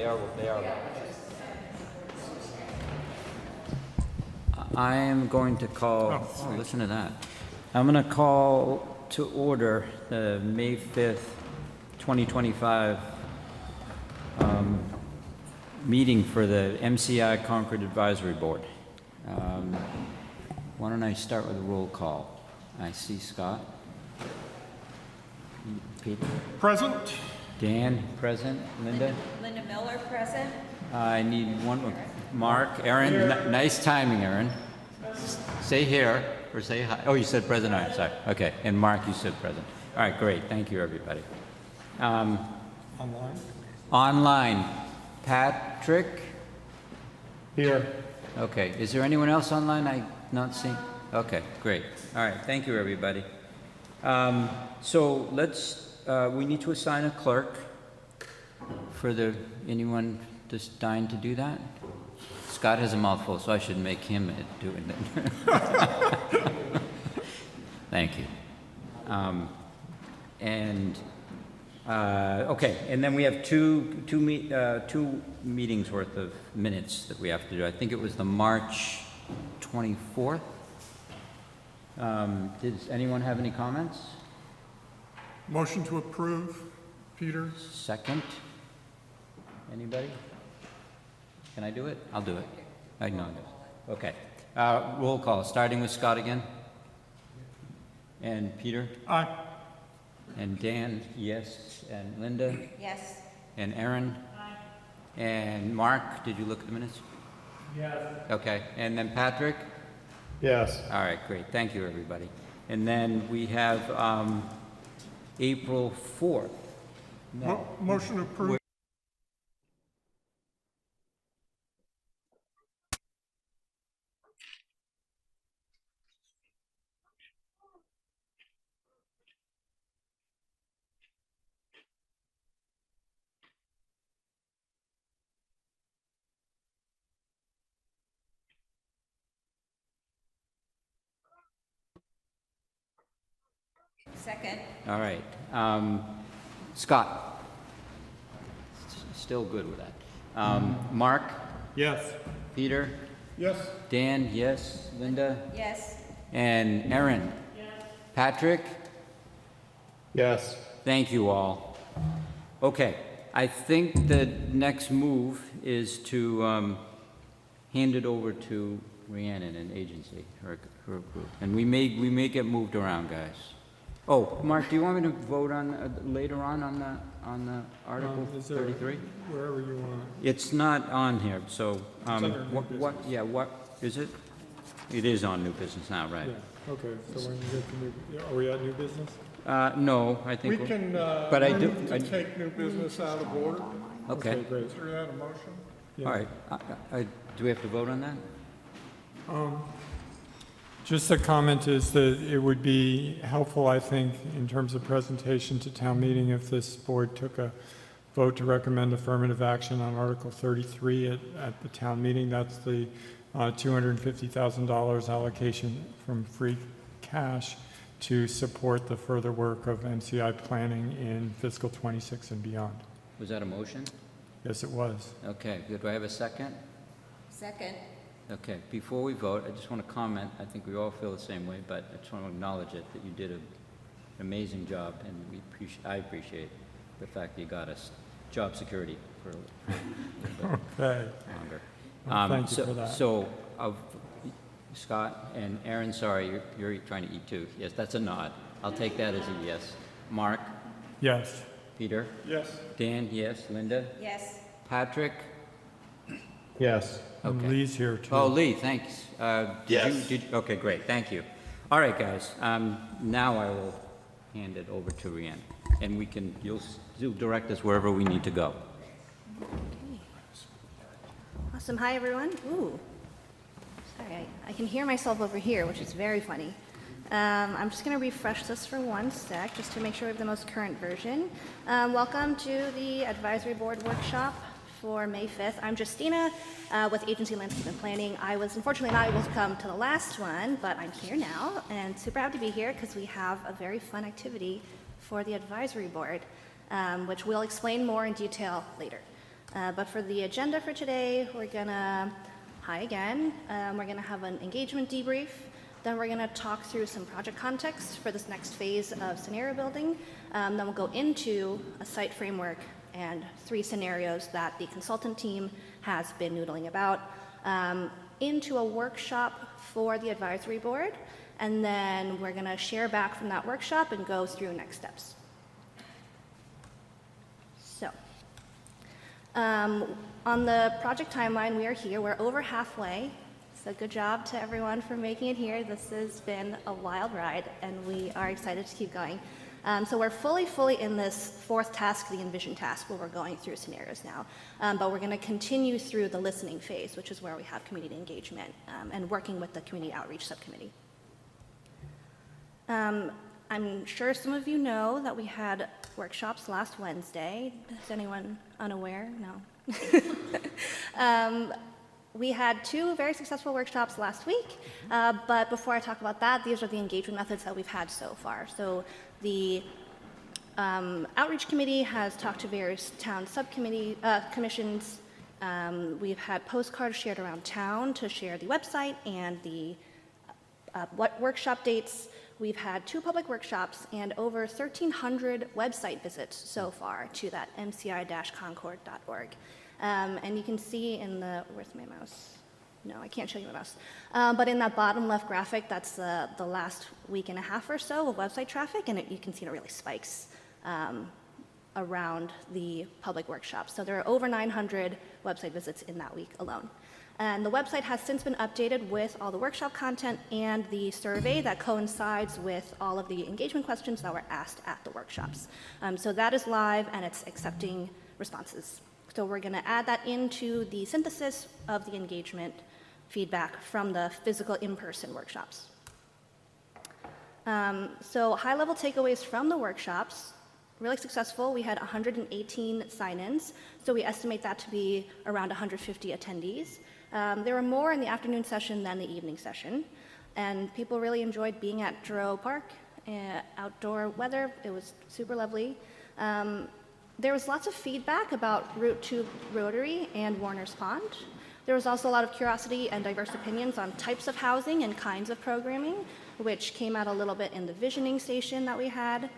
They are. I am going to call, listen to that. I'm going to call to order the May 5th, 2025 meeting for the MCI Concord Advisory Board. Why don't I start with a roll call? I see Scott. Peter? Present. Dan, present. Linda? Linda Miller, present. I need one more. Mark, Aaron, nice timing, Aaron. Say here, or say hi. Oh, you said present, all right, sorry. Okay, and Mark, you said present. All right, great, thank you, everybody. Online. Online, Patrick? Here. Okay, is there anyone else online I not seen? Okay, great. All right, thank you, everybody. So let's, we need to assign a clerk for anyone just dying to do that? Scott has a mouthful, so I should make him do it. Thank you. Okay, and then we have two meetings worth of minutes that we have to do. I think it was the March 24th. Does anyone have any comments? Motion to approve. Peter. Second. Anybody? Can I do it? I'll do it. I know. Okay. Roll call, starting with Scott again. And Peter? Aye. And Dan, yes. And Linda? Yes. And Aaron? Aye. And Mark, did you look at the minutes? Yes. Okay. And then Patrick? Yes. All right, great. Thank you, everybody. And then we have April 4th. No. Motion to approve. Second. All right. Scott? Still good with that. Mark? Yes. Peter? Yes. Dan, yes. Linda? Yes. And Aaron? Yes. Patrick? Yes. Thank you all. Okay, I think the next move is to hand it over to Rhiannon, an agency, her group. And we may get moved around, guys. Oh, Mark, do you want me to vote on later on the Article 33? Wherever you want. It's not on here, so under new what is it? It is on new business now, right? Yeah. Okay. So when you get to new, are we at new business? No, I think We can. but I do. Take new business out of order. Okay. Great. Is there that a motion? Yeah. All right. Do we have to vote on that? Just a comment is that it would be helpful, I think, in terms of presentation to town meeting if this board took a vote to recommend affirmative action on Article 33 at the town meeting. That's the $250,000 allocation from free cash to support the further work of MCI planning in fiscal 26 and beyond. Was that a motion? Yes, it was. Okay, good. Do I have a second? Second. Okay, before we vote, I just want to comment, I think we all feel the same way, but I just want to acknowledge it, that you did an amazing job, and I appreciate the fact that you got us job security for a little bit Okay. longer. Well, thank you for that. So, Scott and Aaron, sorry, you're trying to eat too. Yes, that's a nod. I'll take that as a yes. Mark? Yes. Peter? Yes. Dan, yes. Linda? Yes. Patrick? Yes. And Okay. Lee's here too. Oh, Lee, thanks. Yes. Okay, great, thank you. All right, guys, now I will hand it over to Rhiannon, and you'll direct us wherever we need to go. Awesome. Hi, everyone. Ooh. Sorry, I can hear myself over here, which is very funny. I'm just going to refresh this for one sec, just to make sure we have the most current version. Welcome to the Advisory Board Workshop for May 5th. I'm Justina with Agency Landscape and Planning. I was unfortunately not able to come to the last one, but I'm here now and super happy to be here because we have a very fun activity for the Advisory Board, which we'll explain more in detail later. But for the agenda for today, we're gonna, hi again, we're gonna have an engagement debrief. Then we're gonna talk through some project context for this next phase of scenario building. Then we'll go into a site framework and 3 scenarios that the consultant team has been noodling about, into a workshop for the advisory board. And then we're gonna share back from that workshop and go through next steps. So, on the project timeline, we are here, we're over halfway. So good job to everyone for making it here. This has been a wild ride, and we are excited to keep going. So we're fully in this 4th task, the envision task, where we're going through scenarios now. But we're gonna continue through the listening phase, which is where we have community engagement and working with the community outreach subcommittee. I'm sure some of you know that we had workshops last Wednesday. Is anyone unaware? No. We had 2 very successful workshops last week, but before I talk about that, these are the engagement methods that we've had so far. So the outreach committee has talked to various town subcommittee commissions. We've had postcards shared around town to share the website and the what workshop dates. We've had 2 public workshops and over 1,300 website visits so far to that mci-concord.org. And you can see in the, where's my mouse? No, I can't show you my mouse. But in that bottom left graphic, that's the last week and a half or so of website traffic, and you can see it really spikes around the public workshops. So there are over 900 website visits in that week alone. And the website has since been updated with all the workshop content and the survey that coincides with all of the engagement questions that were asked at the workshops. So that is live, and it's accepting responses. So we're going to add that into the synthesis of the engagement feedback from the physical in-person workshops. So high-level takeaways from the workshops, really successful. We had 118 sign-ins, so we estimate that to be around 150 attendees. There were more in the afternoon session than the evening session, and people really enjoyed being at Duro Park, outdoor weather. It was super lovely. There was lots of feedback about Route 2 Rotary and Warner's Pond. There was also a lot of curiosity and diverse opinions on types of housing and kinds of programming, which came out a little bit in the visioning station that we had.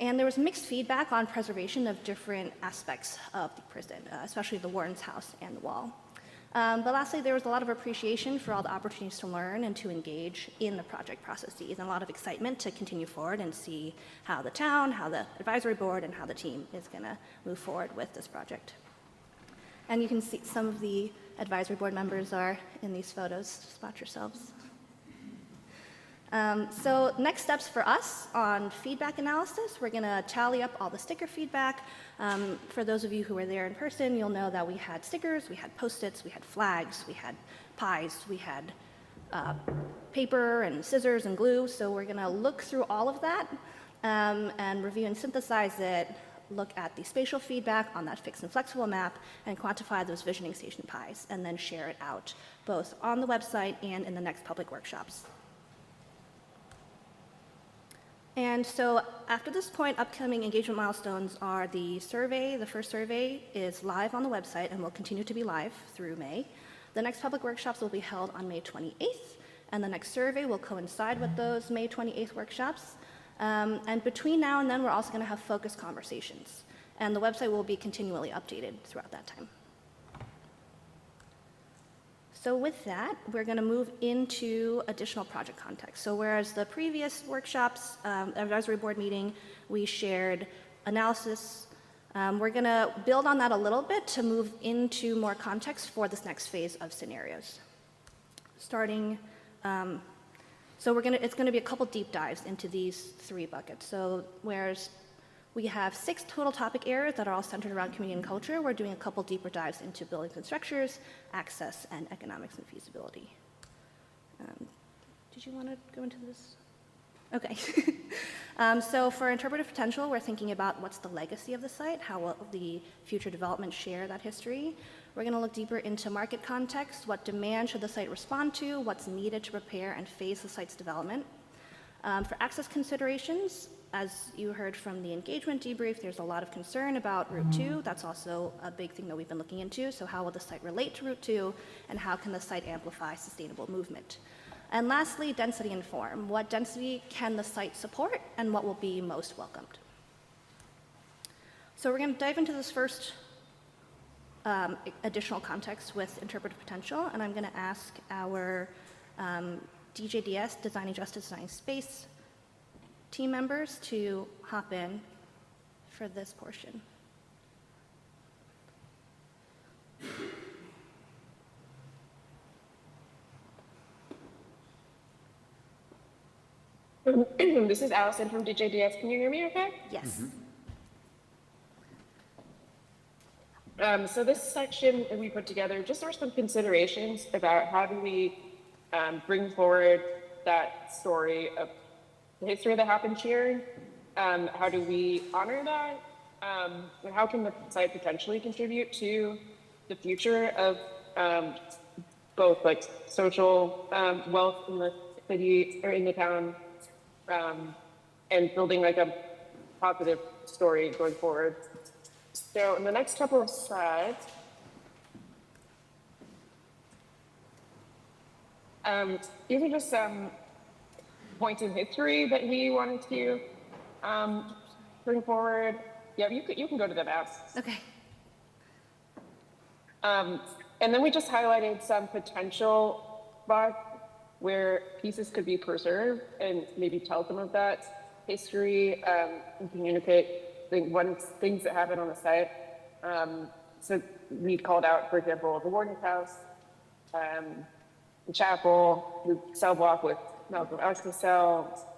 And there was mixed feedback on preservation of different aspects of the prison, especially the warden's house and the wall. But lastly, there was a lot of appreciation for all the opportunities to learn and to engage in the project processes, and a lot of excitement to continue forward and see how the town, how the advisory board, and how the team is going to move forward with this project. And you can see some of the advisory board members are in these photos. Spot yourselves. So next steps for us on feedback analysis, we're going to tally up all the sticker feedback. For those of you who were there in person, you'll know that we had stickers, we had Post-its, we had flags, we had pies, we had paper and scissors and glue. So we're going to look through all of that and review and synthesize it, look at the spatial feedback on that fixed and flexible map, and quantify those visioning station pies, and then share it out both on the website and in the next public workshops. And so after this point, upcoming engagement milestones are the survey. The first survey is live on the website and will continue to be live through May. The next public workshops will be held on May 28th, and the next survey will coincide with those May 28th workshops. And between now and then, we're also going to have focused conversations, and the website will be continually updated throughout that time. So with that, we're going to move into additional project context. So whereas the previous workshops, advisory board meeting, we shared analysis, we're going to build on that a little bit to move into more context for this next phase of scenarios. Starting, so it's going to be a couple deep dives into these 3 buckets. So whereas we have 6 total topic areas that are all centered around community and culture, we're doing a couple deeper dives into buildings and structures, access, and economics and feasibility. Did you want to go into this? Okay. So for interpretive potential, we're thinking about what's the legacy of the site, how will the future development share that history. We're going to look deeper into market context, what demand should the site respond to, what's needed to prepare and phase the site's development. For access considerations, as you heard from the engagement debrief, there's a lot of concern about Route 2. That's also a big thing that we've been looking into. So how will the site relate to Route 2, and how can the site amplify sustainable movement? And lastly, density and form. What density can the site support, and what will be most welcomed? So we're going to dive into this first additional context with interpretive potential, and I'm going to ask our DJDS, Designing Justice, Designing Space team members to hop in for this portion. This is Allison from DJDS. Can you hear me okay? Yes. So this section that we put together, just are some considerations about how do we bring forward that story of the history that happened here. How do we honor that? And how can the site potentially contribute to the future of both like social wealth in the city or in the town, and building like a positive story going forward. So in the next couple of slides, these are just some points in history that we wanted to bring forward. Yeah, you can go to the maps. Okay. And then we just highlighted some potential spots where pieces could be preserved and maybe tell some of that history and communicate things that happen on the site. So we called out, for example, the Warden's house, the chapel, the cell block with Malcolm X's cell,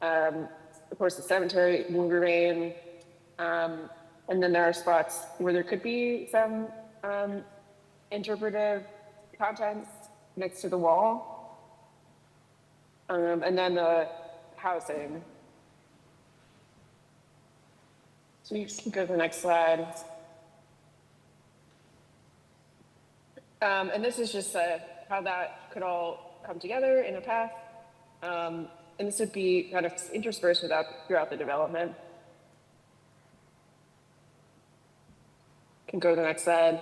of course the cemetery will remain, and then there are spots where there could be some interpretive contents next to the wall. And then the housing. So you can go to the next slide. And this is just how that could all come together in a path. And this would be kind of interspersed throughout the development. Can go to the next slide.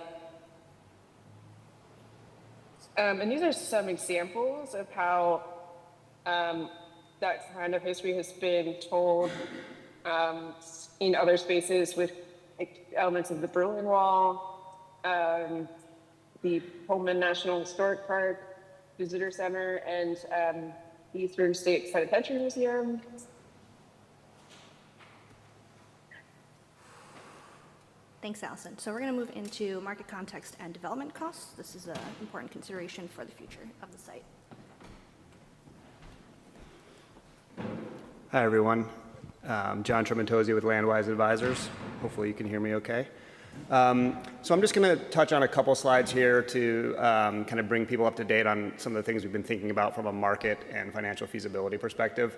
And these are some examples of how that kind of history has been told in other spaces with elements of the Berlin Wall, the Pullman National Historic Park, Visitor Center, and the Eastern State Penitentiary Museum. Thanks, Allison. So we're going to move into market context and development costs. This is an important consideration for the future of the site. Hi, everyone. John Tremontosi with Landwise Advisors. Hopefully you can hear me okay. So I'm just going to touch on a couple slides here to kind of bring people up to date on some of the things we've been thinking about from a market and financial feasibility perspective.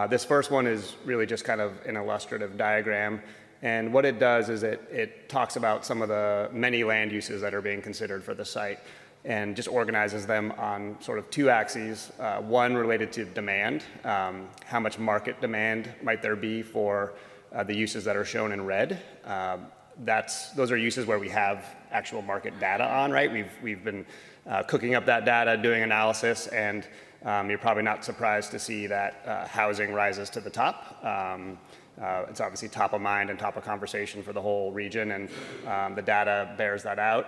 This first one is really just kind of an illustrative diagram. And what it does is it talks about some of the many land uses that are being considered for the site and just organizes them on sort of two axes. One related to demand, how much market demand might there be for the uses that are shown in red. Those are uses where we have actual market data on, right? We've been cooking up that data, doing analysis, and you're probably not surprised to see that housing rises to the top. It's obviously top of mind and top of conversation for the whole region, and the data bears that out.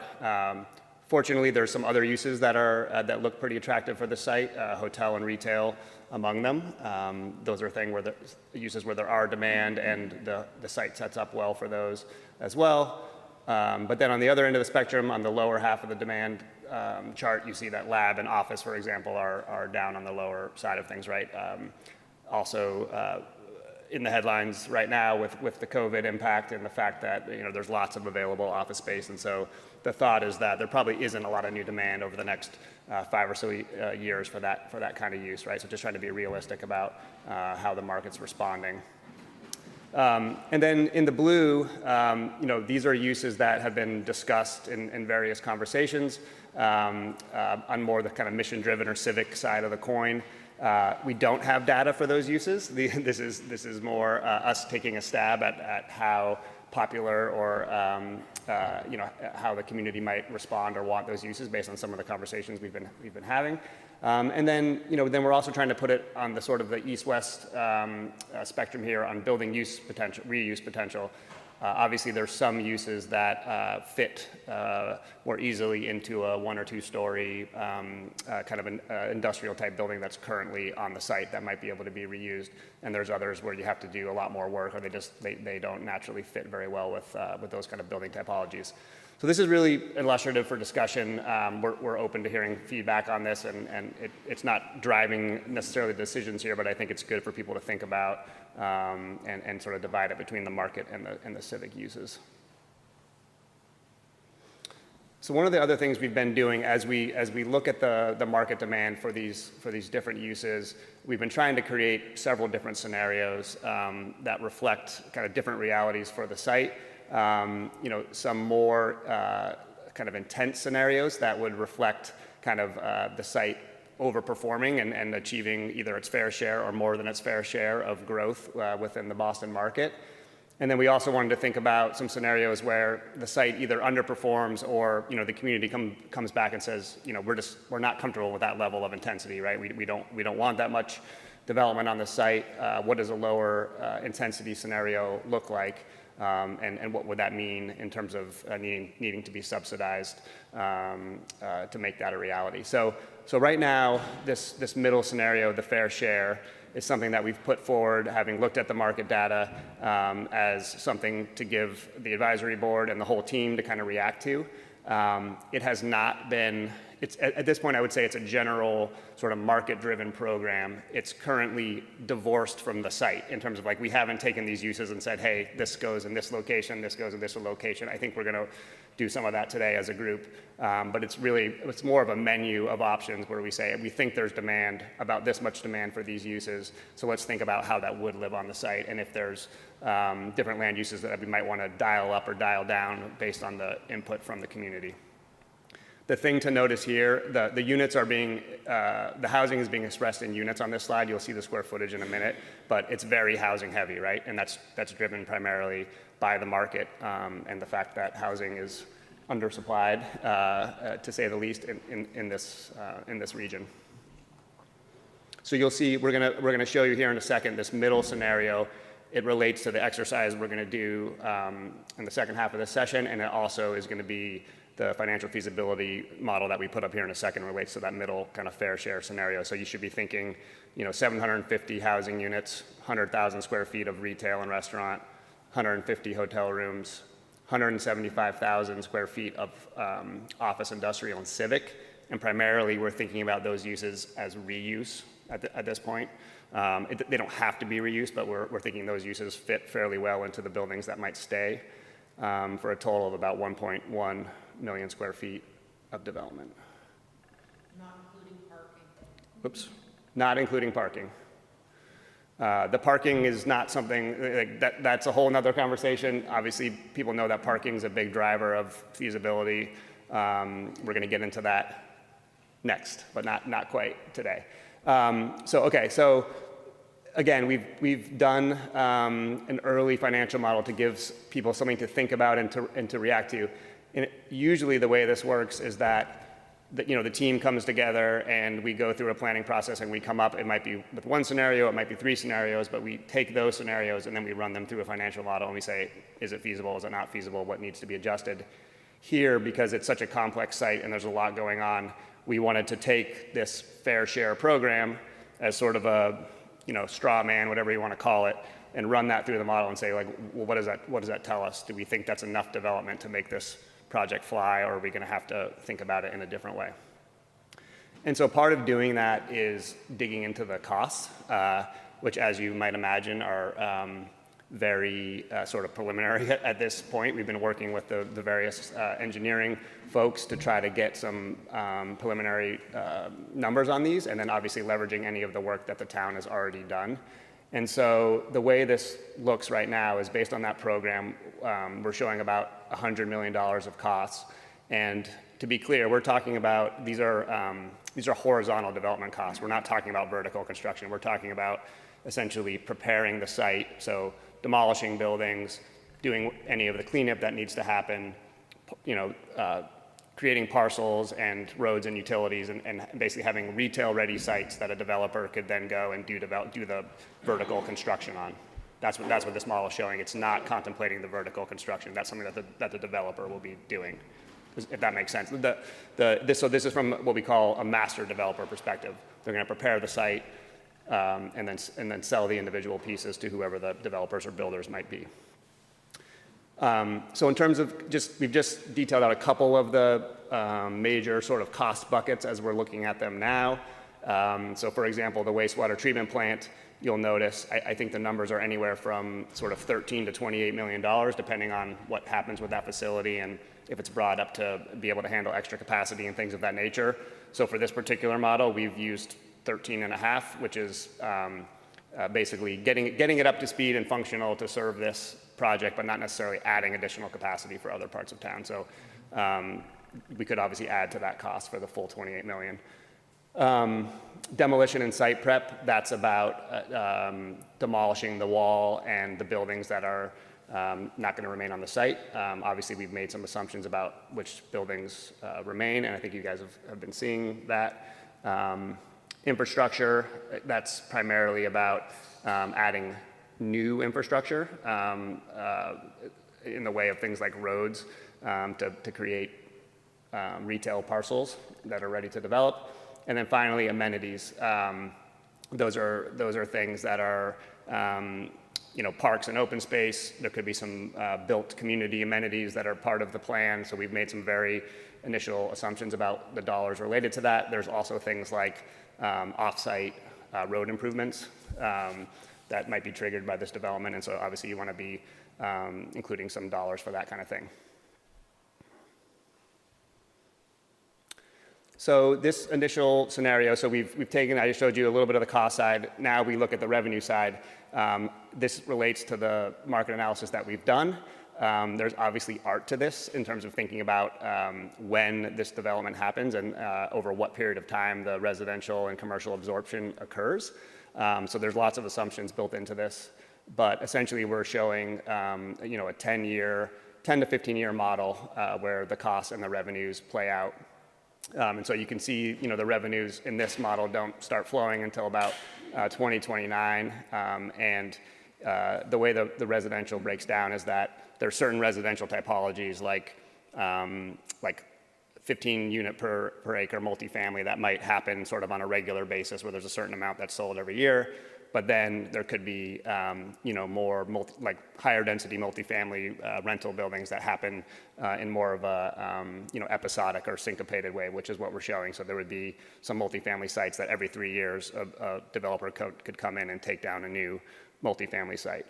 Fortunately, there's some other uses that look pretty attractive for the site, hotel and retail among them. Those are uses where there are demand, and the site sets up well for those as well. But then on the other end of the spectrum, on the lower half of the demand chart, you see that lab and office, for example, are down on the lower side of things, right? Also, in the headlines right now with the COVID impact and the fact that there's lots of available office space, and so the thought is that there probably isn't a lot of new demand over the next 5 or so years for that kind of use, right? So just trying to be realistic about how the market's responding. And then in the blue, these are uses that have been discussed in various conversations on more the kind of mission-driven or civic side of the coin. We don't have data for those uses. This is more us taking a stab at how popular or how the community might respond or want those uses based on some of the conversations we've been having. And then we're also trying to put it on the sort of the east-west spectrum here on building use potential, reuse potential. Obviously, there's some uses that fit more easily into a 1 or 2 story kind of an industrial type building that's currently on the site that might be able to be reused. And there's others where you have to do a lot more work, or they don't naturally fit very well with those kind of building typologies. So this is really illustrative for discussion. We're open to hearing feedback on this, and it's not driving necessarily decisions here, but I think it's good for people to think about and sort of divide it between the market and the civic uses. So one of the other things we've been doing as we look at the market demand for these different uses, we've been trying to create several different scenarios that reflect kind of different realities for the site. Some more kind of intense scenarios that would reflect kind of the site overperforming and achieving either its fair share or more than its fair share of growth within the Boston market. And then we also wanted to think about some scenarios where the site either underperforms or the community comes back and says, we're not comfortable with that level of intensity, right? We don't want that much development on the site. What does a lower intensity scenario look like? And what would that mean in terms of needing to be subsidized to make that a reality? So right now, this middle scenario, the fair share, is something that we've put forward, having looked at the market data, as something to give the advisory board and the whole team to kind of react to. It has not been, at this point I would say it's a general sort of market-driven program. It's currently divorced from the site in terms of we haven't taken these uses and said, hey, this goes in this location, this goes in this location. I think we're going to do some of that today as a group. But it's more of a menu of options where we say, we think there's demand, about this much demand for these uses. So let's think about how that would live on the site. And if there's different land uses that we might want to dial up or dial down based on the input from the community. The thing to notice here, the units are being, the housing is being expressed in units on this slide. You'll see the square footage in a minute, but it's very housing heavy, right? And that's driven primarily by the market and the fact that housing is undersupplied, to say the least, in this region. So you'll see, we're gonna show you here in a second this middle scenario. It relates to the exercise we're gonna do in the second half of this session, and it also is gonna be the financial feasibility model that we put up here in a second relates to that middle kind of fair share scenario. So you should be thinking, 750 housing units, 100,000 square feet of retail and restaurant, 150 hotel rooms, 175,000 square feet of office, industrial, and civic. And primarily, we're thinking about those uses as reuse at this point. They don't have to be reused, but we're thinking those uses fit fairly well into the buildings that might stay for a total of about 1.1 million square feet of development. Not including parking. Oops, not including parking. The parking is not something, that's a whole nother conversation. Obviously, people know that parking is a big driver of feasibility. We're gonna get into that next, but not quite today. So again, we've done an early financial model to give people something to think about and to react to. And usually the way this works is that the team comes together and we go through a planning process and we come up, it might be with one scenario, it might be 3 scenarios, but we take those scenarios and then we run them through a financial model and we say, is it feasible, is it not feasible, what needs to be adjusted? Here, because it's such a complex site and there's a lot going on, we wanted to take this fair share program as sort of a straw man, whatever you want to call it, and run that through the model and say, well, what does that tell us? Do we think that's enough development to make this project fly, or are we going to have to think about it in a different way? And so part of doing that is digging into the costs, which, as you might imagine, are very sort of preliminary at this point. We've been working with the various engineering folks to try to get some preliminary numbers on these, and then obviously leveraging any of the work that the town has already done. And so the way this looks right now is based on that program, we're showing about $100 million of costs. And to be clear, we're talking about, these are horizontal development costs. We're not talking about vertical construction. We're talking about essentially preparing the site, so demolishing buildings, doing any of the cleanup that needs to happen, creating parcels and roads and utilities, and basically having retail-ready sites that a developer could then go and do the vertical construction on. That's what this model is showing. It's not contemplating the vertical construction. That's something that the developer will be doing, if that makes sense. So this is from what we call a master developer perspective. They're going to prepare the site and then sell the individual pieces to whoever the developers or builders might be. So in terms of we've just detailed out a couple of the major sort of cost buckets as we're looking at them now. So for example, the wastewater treatment plant, you'll notice, I think the numbers are anywhere from sort of $13 to $28 million, depending on what happens with that facility and if it's brought up to be able to handle extra capacity and things of that nature. So for this particular model, we've used 13.5, which is basically getting it up to speed and functional to serve this project, but not necessarily adding additional capacity for other parts of town. So we could obviously add to that cost for the full 28 million. Demolition and site prep, that's about demolishing the wall and the buildings that are not going to remain on the site. Obviously, we've made some assumptions about which buildings remain, and I think you guys have been seeing that. Infrastructure, that's primarily about adding new infrastructure in the way of things like roads to create retail parcels that are ready to develop. And then finally, amenities. Those are things that are parks and open space. There could be some built community amenities that are part of the plan. So we've made some very initial assumptions about the dollars related to that. There's also things like off-site road improvements that might be triggered by this development. And so obviously you want to be including some dollars for that kind of thing. So this initial scenario, so we've taken, I just showed you a little bit of the cost side. Now we look at the revenue side. This relates to the market analysis that we've done. There's obviously art to this in terms of thinking about when this development happens and over what period of time the residential and commercial absorption occurs. So there's lots of assumptions built into this, but essentially we're showing a 10 to 15 year model where the costs and the revenues play out. And so you can see, the revenues in this model don't start flowing until about 2029. And the way the residential breaks down is that there are certain residential typologies like 15 unit per acre multifamily that might happen sort of on a regular basis where there's a certain amount that's sold every year. But then there could be, more higher density multifamily rental buildings that happen in more of a, episodic or syncopated way, which is what we're showing. So there would be some multifamily sites that every 3 years a developer could come in and take down a new multifamily site.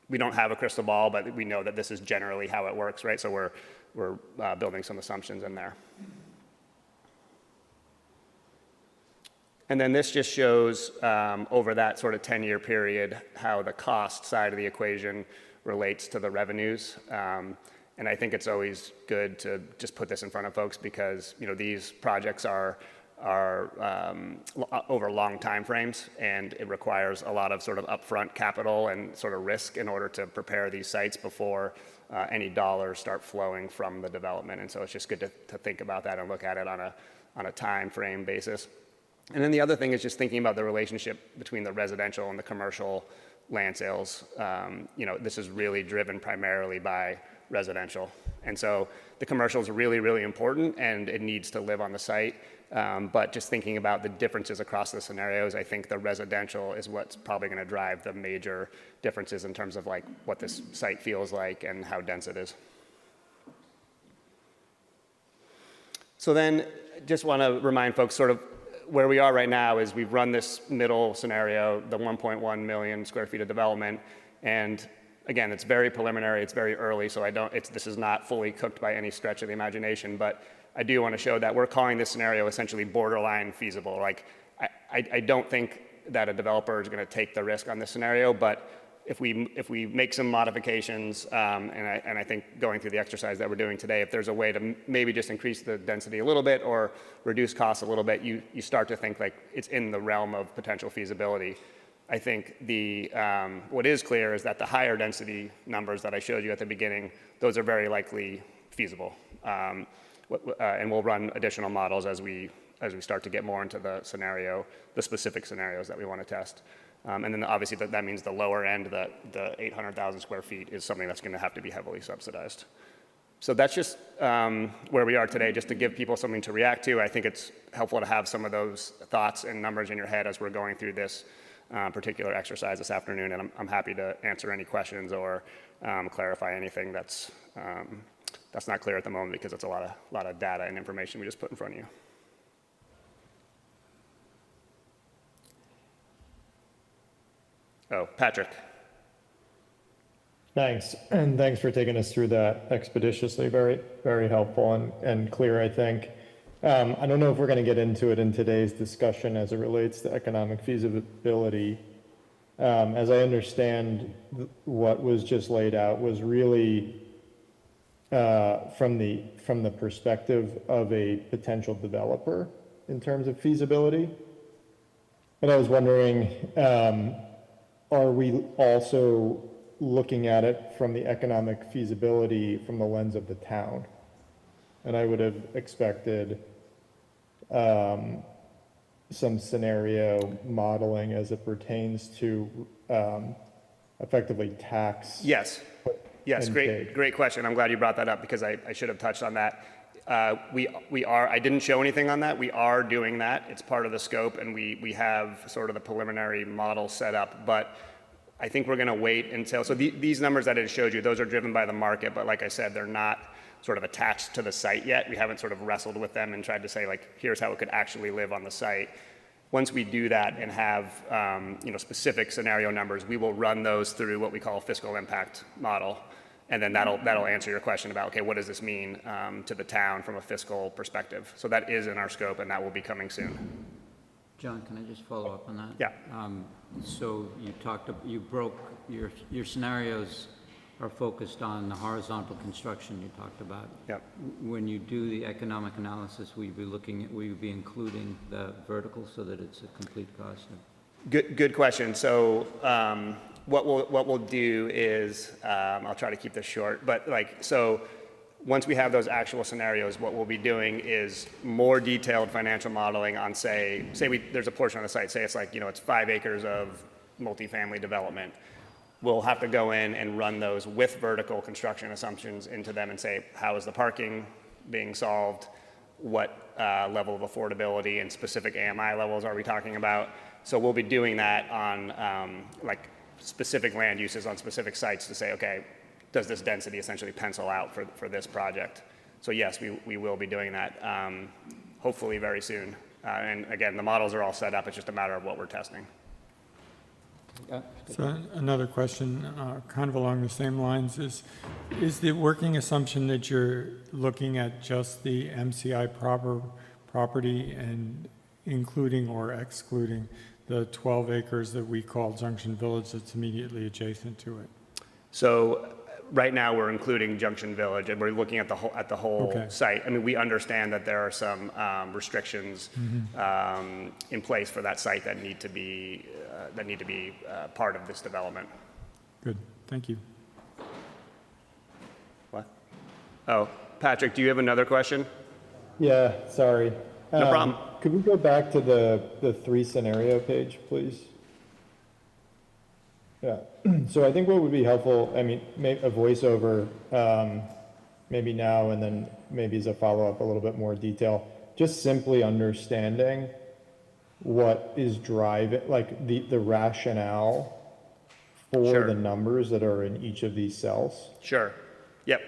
We don't have a crystal ball, but we know that this is generally how it works, right? So we're building some assumptions in there. And then this just shows over that sort of 10-year period how the cost side of the equation relates to the revenues. And I think it's always good to just put this in front of folks because these projects are over long time frames, and it requires a lot of sort of upfront capital and sort of risk in order to prepare these sites before any dollars start flowing from the development. And so it's just good to think about that and look at it on a time frame basis. And then the other thing is just thinking about the relationship between the residential and the commercial land sales. This is really driven primarily by residential. And so the commercial is really, really important and it needs to live on the site. But just thinking about the differences across the scenarios, I think the residential is what's probably going to drive the major differences in terms of like what this site feels like and how dense it is. So then just want to remind folks sort of where we are right now is we've run this middle scenario, the 1.1 million square feet of development. And again, it's very preliminary, it's very early, so this is not fully cooked by any stretch of the imagination, but I do want to show that we're calling this scenario essentially borderline feasible. Like, I don't think that a developer is going to take the risk on this scenario, but if we make some modifications, and I think going through the exercise that we're doing today, if there's a way to maybe just increase the density a little bit or reduce costs a little bit, you start to think like it's in the realm of potential feasibility. I think what is clear is that the higher density numbers that I showed you at the beginning, those are very likely feasible. And we'll run additional models as we start to get more into the specific scenarios that we want to test. And then obviously that means the lower end, the 800,000 square feet is something that's going to have to be heavily subsidized. So that's just where we are today, just to give people something to react to. I think it's helpful to have some of those thoughts and numbers in your head as we're going through this particular exercise this afternoon. And I'm happy to answer any questions or clarify anything that's not clear at the moment, because it's a lot of data and information we just put in front of you. Oh, Patrick. Thanks, and thanks for taking us through that expeditiously. Very, very helpful and clear, I think. I don't know if we're going to get into it in today's discussion as it relates to economic feasibility. As I understand, what was just laid out was really from the perspective of a potential developer in terms of feasibility. And I was wondering, are we also looking at it from the economic feasibility from the lens of the town? And I would have expected some scenario modeling as it pertains to effectively tax. Yes, great question. I'm glad you brought that up, because I should have touched on that. I didn't show anything on that. We are doing that. It's part of the scope, and we have sort of the preliminary model set up, but I think we're going to wait until, so these numbers that I showed you, those are driven by the market, but like I said, they're not sort of attached to the site yet. We haven't sort of wrestled with them and tried to say, like, here's how it could actually live on the site. Once we do that and have specific scenario numbers, we will run those through what we call a fiscal impact model. And then that'll answer your question about, okay, what does this mean to the town from a fiscal perspective? So that is in our scope, and that will be coming soon. John, can I just follow up on that? Yeah. So you broke, your scenarios are focused on the horizontal construction you talked about. Yep. When you do the economic analysis, will you be including the vertical so that it's a complete cost? Good question. So what we'll do is, I'll try to keep this short, but so once we have those actual scenarios, what we'll be doing is more detailed financial modeling on, say there's a portion of the site, say it's it's 5 acres of multifamily development. We'll have to go in and run those with vertical construction assumptions into them and say, how is the parking being solved? What level of affordability and specific AMI levels are we talking about? So we'll be doing that on specific land uses on specific sites to say, okay, does this density essentially pencil out for this project? So yes, we will be doing that hopefully very soon. And again, the models are all set up. It's just a matter of what we're testing. So another question, kind of along the same lines, is the working assumption that you're looking at just the MCI property and including or excluding the 12 acres that we call Junction Village that's immediately adjacent to it? So right now we're including Junction Village, and we're looking at the whole Okay. site. I mean, we understand that there are some restrictions in place for that site that need to be part of this development. Good, thank you. What? Oh, Patrick, do you have another question? Yeah, sorry. No problem. Could we go back to the 3 scenario page, please? Yeah, so I think what would be helpful, I mean, a voiceover, maybe now and then maybe as a follow-up, a little bit more detail, just simply understanding what is driving, the rationale for Sure. the numbers that are in each of these cells. Sure. Yep,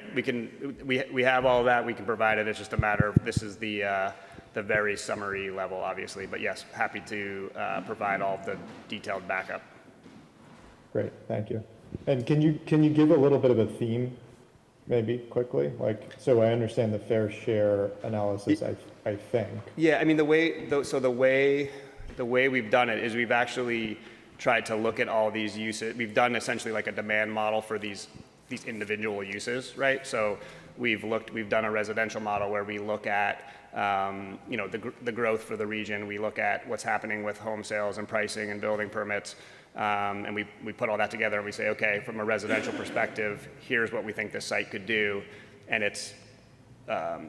we have all that. We can provide it. It's just a matter of, this is the very summary level, obviously. But yes, happy to provide all the detailed backup. Great, thank you. And can you give a little bit of a theme, maybe quickly? So I understand the fair share analysis, I think. Yeah, I mean, the way we've done it is we've actually tried to look at all these uses. We've done essentially like a demand model for these individual uses, right? So we've done a residential model where we look at, the growth for the region. We look at what's happening with home sales and pricing and building permits. And we put all that together and we say, okay, from a residential perspective, here's what we think this site could do. And it's,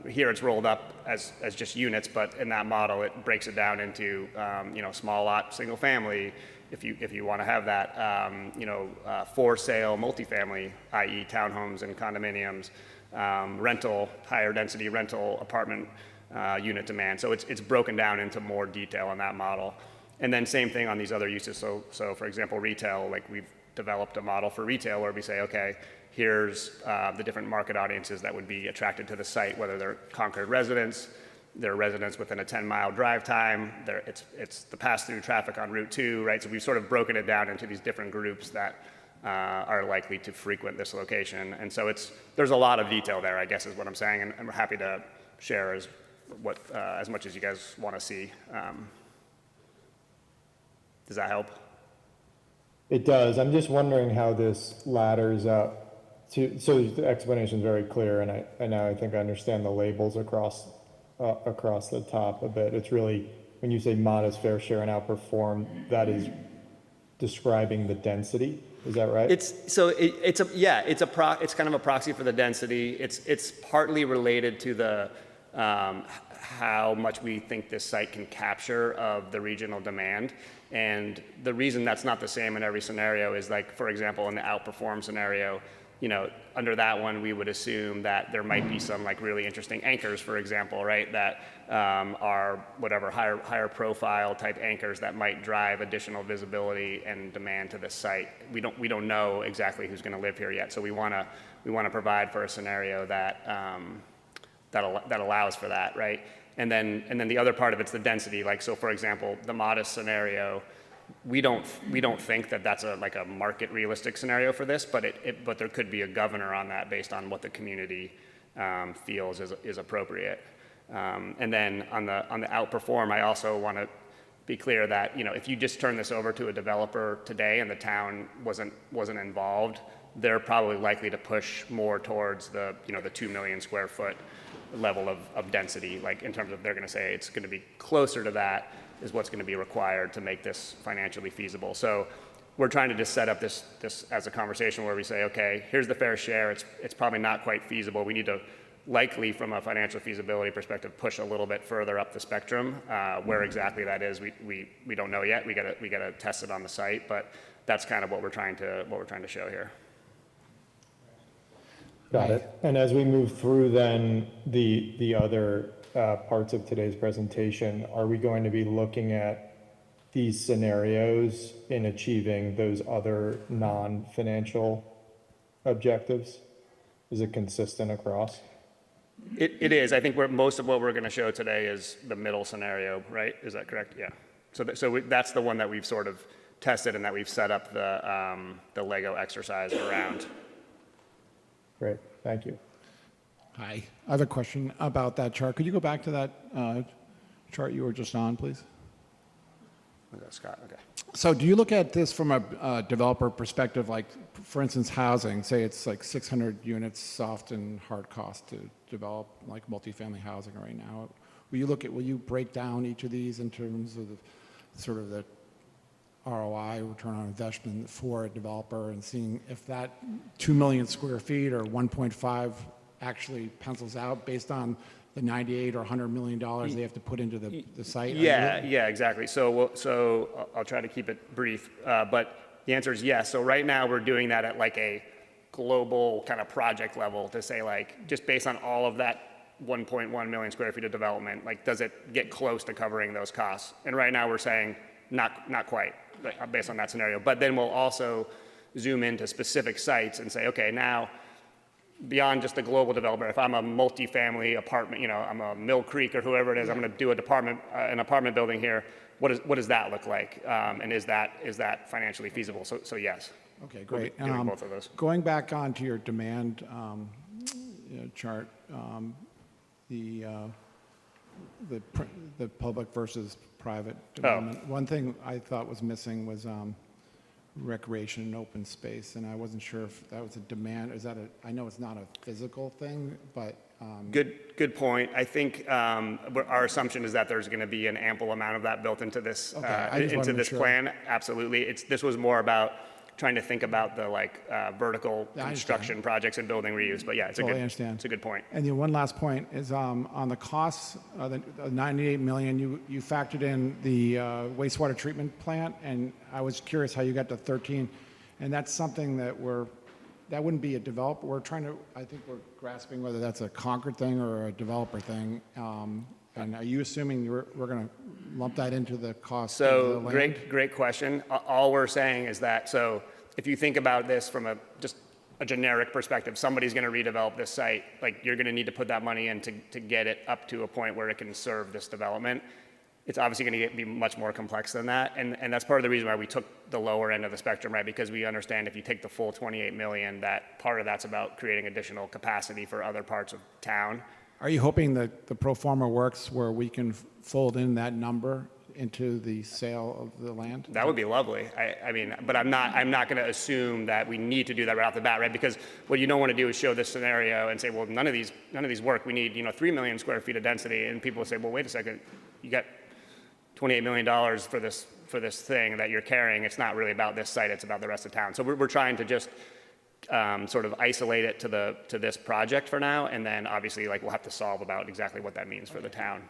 here it's rolled up as just units, but in that model, it breaks it down into, small lot, single family, if you want to have that, for sale multifamily, i.e. townhomes and condominiums, rental, higher density rental apartment unit demand. So it's broken down into more detail on that model. And then same thing on these other uses. So for example, retail, like we've developed a model for retail where we say, okay, here's the different market audiences that would be attracted to the site, whether they're Concord residents, they're residents within a 10-mile drive time, it's the pass-through traffic on Route 2, right? So we've sort of broken it down into these different groups that are likely to frequent this location. And so there's a lot of detail there, I guess is what I'm saying, and I'm happy to share as much as you guys want to see. Does that help? It does. I'm just wondering how this ladders up to, so the explanation is very clear, and I think I understand the labels across the top a bit. It's really, when you say modest fair share and outperform, that is describing the density. Is that right? It's kind of a proxy for the density. It's partly related to the how much we think this site can capture of the regional demand. And the reason that's not the same in every scenario is, like, for example, in the outperform scenario, under that one, we would assume that there might be some like really interesting anchors, for example, right? That are whatever higher profile type anchors that might drive additional visibility and demand to the site. We don't know exactly who's going to live here yet, so we want to provide for a scenario that that allows for that, right? And then the other part of it's the density. Like, so for example, the modest scenario, we don't think that that's a market realistic scenario for this, but but there could be a governor on that based on what the community feels is appropriate. And then on the outperform, I also want to be clear that if you just turn this over to a developer today and the town wasn't involved, they're probably likely to push more towards the the 2 million square foot level of density, like in terms of they're going to say it's going to be closer to that is what's going to be required to make this financially feasible. So we're trying to just set up this as a conversation where we say, okay, here's the fair share. It's probably not quite feasible. We need to likely, from a financial feasibility perspective, push a little bit further up the spectrum. Where exactly that is, we don't know yet. We gotta test it on the site, but that's kind of what we're trying to show here. Got it. And as we move through then the other parts of today's presentation, are we going to be looking at these scenarios in achieving those other non-financial objectives? Is it consistent across? It is. I think most of what we're going to show today is the middle scenario, right? Is that correct? Yeah. So that's the one that we've sort of tested and that we've set up the Lego exercise around. Great, thank you. Hi, I have a question about that chart. Could you go back to that chart you were just on, please? Scott, okay. So do you look at this from a developer perspective, like, for instance, housing, say it's like 600 units, soft and hard cost to develop like multifamily housing right now. Will you break down each of these in terms of the ROI, return on investment for a developer, and seeing if that 2 million square feet or 1.5 actually pencils out based on the 98 or $100 million they have to put into the site? Yeah, exactly. So I'll try to keep it brief, but the answer is yes. So right now we're doing that at like a global kind of project level to say, like, just based on all of that 1.1 million square feet of development, like, does it get close to covering those costs? And right now we're saying not quite, based on that scenario. But then we'll also zoom into specific sites and say, okay, now beyond just the global developer, if I'm a multifamily apartment, I'm a Mill Creek or whoever it is, I'm going to do an apartment building here. What does that look like? And is that financially feasible? So yes. Okay, great. We'll be doing both of those. Going back onto your demand chart, the public versus private development. One thing I thought was missing was recreation and open space, and I wasn't sure if that was a demand, is that I know it's not a physical thing, but, Good point. I think our assumption is that there's going to be an ample amount of that built into this, Okay, I just wanted to make sure. plan. Absolutely. This was more about trying to think about the vertical Yeah, I construction projects and building reuse, but yeah, Totally understand. it's a good point. and the one last point is on the costs, the 98 million, you factored in the wastewater treatment plant, and I was curious how you got to 13, and that's something that that wouldn't be a developer, I think we're grasping whether that's a Concord thing or a developer thing, and are you assuming we're going to lump that into the cost of the So land? great question. All we're saying is that, so if you think about this from just a generic perspective, somebody's going to redevelop this site, you're going to need to put that money in to get it up to a point where it can serve this development. It's obviously going to be much more complex than that, and that's part of the reason why we took the lower end of the spectrum, right? Because we understand if you take the full 28 million, that part of that's about creating additional capacity for other parts of town. Are you hoping that the pro forma works where we can fold in that number into the sale of the land? That would be lovely. I mean, but I'm not going to assume that we need to do that right off the bat, right? Because what you don't want to do is show this scenario and say, well, none of these work. We need 3 million square feet of density, and people will say, well, wait a second, you got $28 million for this thing that you're carrying. It's not really about this site. It's about the rest of town. So we're trying to just sort of isolate it to this project for now, and then obviously we'll have to solve about exactly what that means for the town.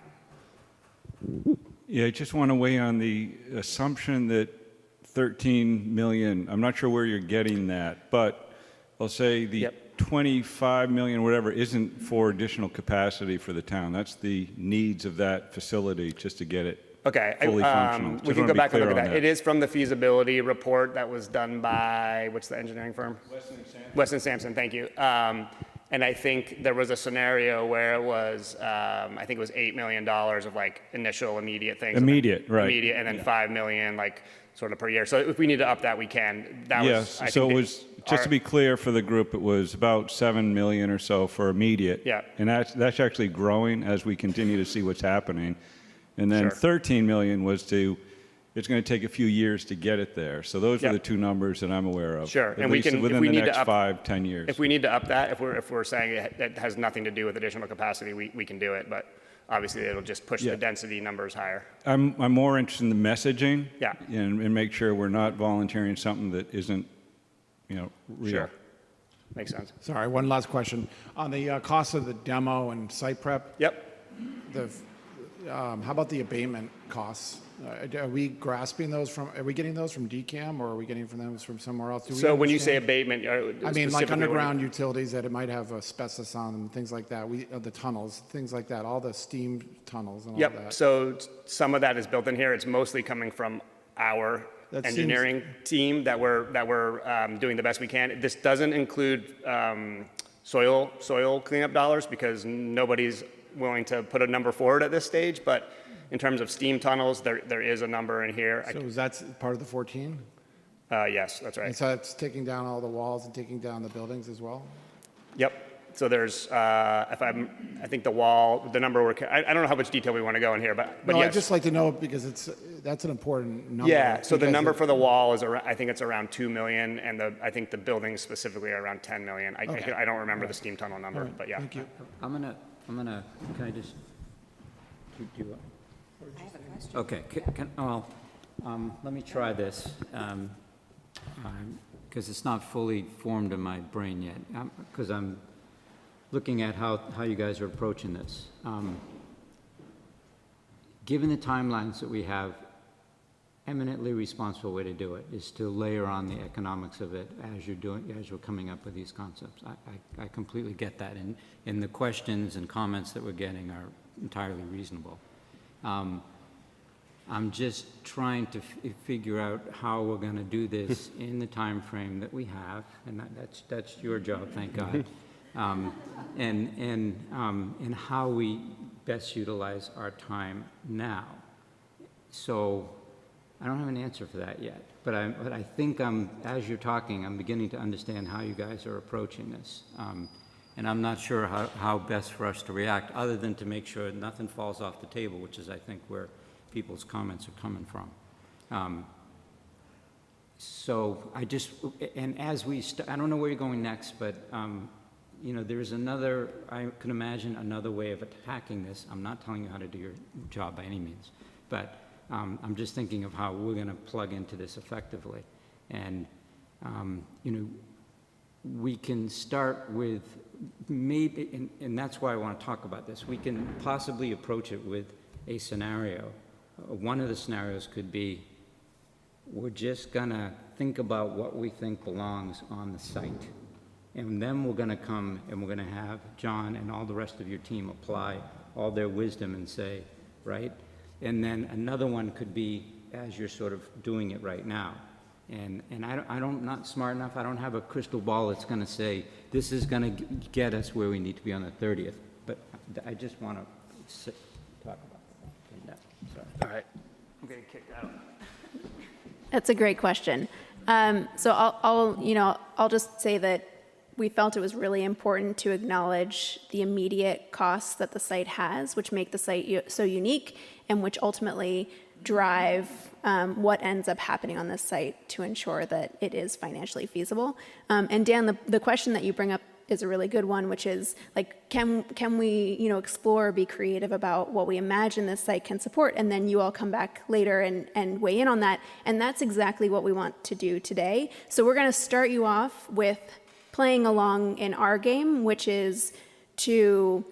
Yeah, I just want to weigh on the assumption that 13 million, I'm not sure where you're getting that, but I'll say the 25 million, whatever, isn't for additional capacity for the town. That's the needs of that facility just to get it Okay, fully functional. we Just can wanna go be back and look clear at on that. It is from the feasibility report that was done by, what's the engineering firm? Weston Sampson, thank you. And I think there was a scenario where it was, I think it was $8 million of initial immediate things. Immediate, right. Immediate, and then 5 million sort of per year. So if we need to up that, we can. That Yes, was, so it was, just to be clear for the group, it was about 7 million or so for immediate. Yeah. And that's actually growing as we continue to see what's happening. And then Sure. 13 million was it's going to take a few years to get it there. So those Yeah. are the two numbers that I'm aware of. Sure, At and we least can- if within we the need to next up- 5-10 years. If we need to up that, if we're saying it has nothing to do with additional capacity, we can do it. But obviously, it'll just push Yeah. the density numbers higher. I'm more interested in the messaging. Yeah. And make sure we're not volunteering something that isn't, real. Sure. Makes sense. Sorry, one last question. On the cost of the demo and site prep, Yep. how about the abatement costs? Are we grasping those are we getting those from DCAM, or are we getting those from somewhere else? Do we So when you say understand? abatement, I mean, like specifically what- underground utilities that it might have asbestos on them, things like that, the tunnels, things like that, all the steam tunnels and all Yep, that. so some of that is built in here. It's mostly coming from our That seems- engineering team that we're doing the best we can. This doesn't include soil cleanup dollars because nobody's willing to put a number forward at this stage, but in terms of steam tunnels, there is a number in here. So is that part of the 14? Yes, that's And right. so that's taking down all the walls and taking down the buildings as well? Yep. So there's, I think the wall, the number I don't know how much detail we want to go in here, but No, yes. I'd just like to know because that's an important number. Yeah, so the because number it- for the wall is around, I think it's around 2 million, and I think the buildings specifically are around 10 million. I don't remember the steam tunnel number, but yeah. Thank you. I'm gonna, can I just, do you, I have a question. okay, let me try this, because it's not fully formed in my brain yet, because I'm looking at how you guys are approaching this. Given the timelines that we have, eminently responsible way to do it is to layer on the economics of it as you're coming up with these concepts. I completely get that, and the questions and comments that we're getting are entirely reasonable. I'm just trying to figure out how we're going to do this in the time frame that we have, and that's your job, thank God. And how we best utilize our time now. So I don't have an answer for that yet, but I think as you're talking, I'm beginning to understand how you guys are approaching this. And I'm not sure how best for us to react, other than to make sure nothing falls off the table, which is, I think, where people's comments are coming from. So I just, and as we, I don't know where you're going next, but, you know, there's another, I can imagine another way of attacking this. I'm not telling you how to do your job by any means, but I'm just thinking of how we're going to plug into this effectively. And, you know, we can start with maybe, and that's why I want to talk about this, we can possibly approach it with a scenario. One of the scenarios could be, we're just going to think about what we think belongs on the site. And then we're going to come and we're going to have John and all the rest of your team apply all their wisdom and say, right? And then another one could be as you're sort of doing it right now. And I'm not smart enough, I don't have a crystal ball that's going to say, this is going to get us where we need to be on the 30th. But I just want to talk about that. Sorry. All right. I'm getting kicked out. That's a great question. So I'll just say that we felt it was really important to acknowledge the immediate costs that the site has, which make the site so unique and which ultimately drive what ends up happening on this site to ensure that it is financially feasible. And Dan, the question that you bring up is a really good one, which is like, can we, explore, be creative about what we imagine this site can support, and then you all come back later and weigh in on that. And that's exactly what we want to do today. So we're going to start you off with playing along in our game, which is to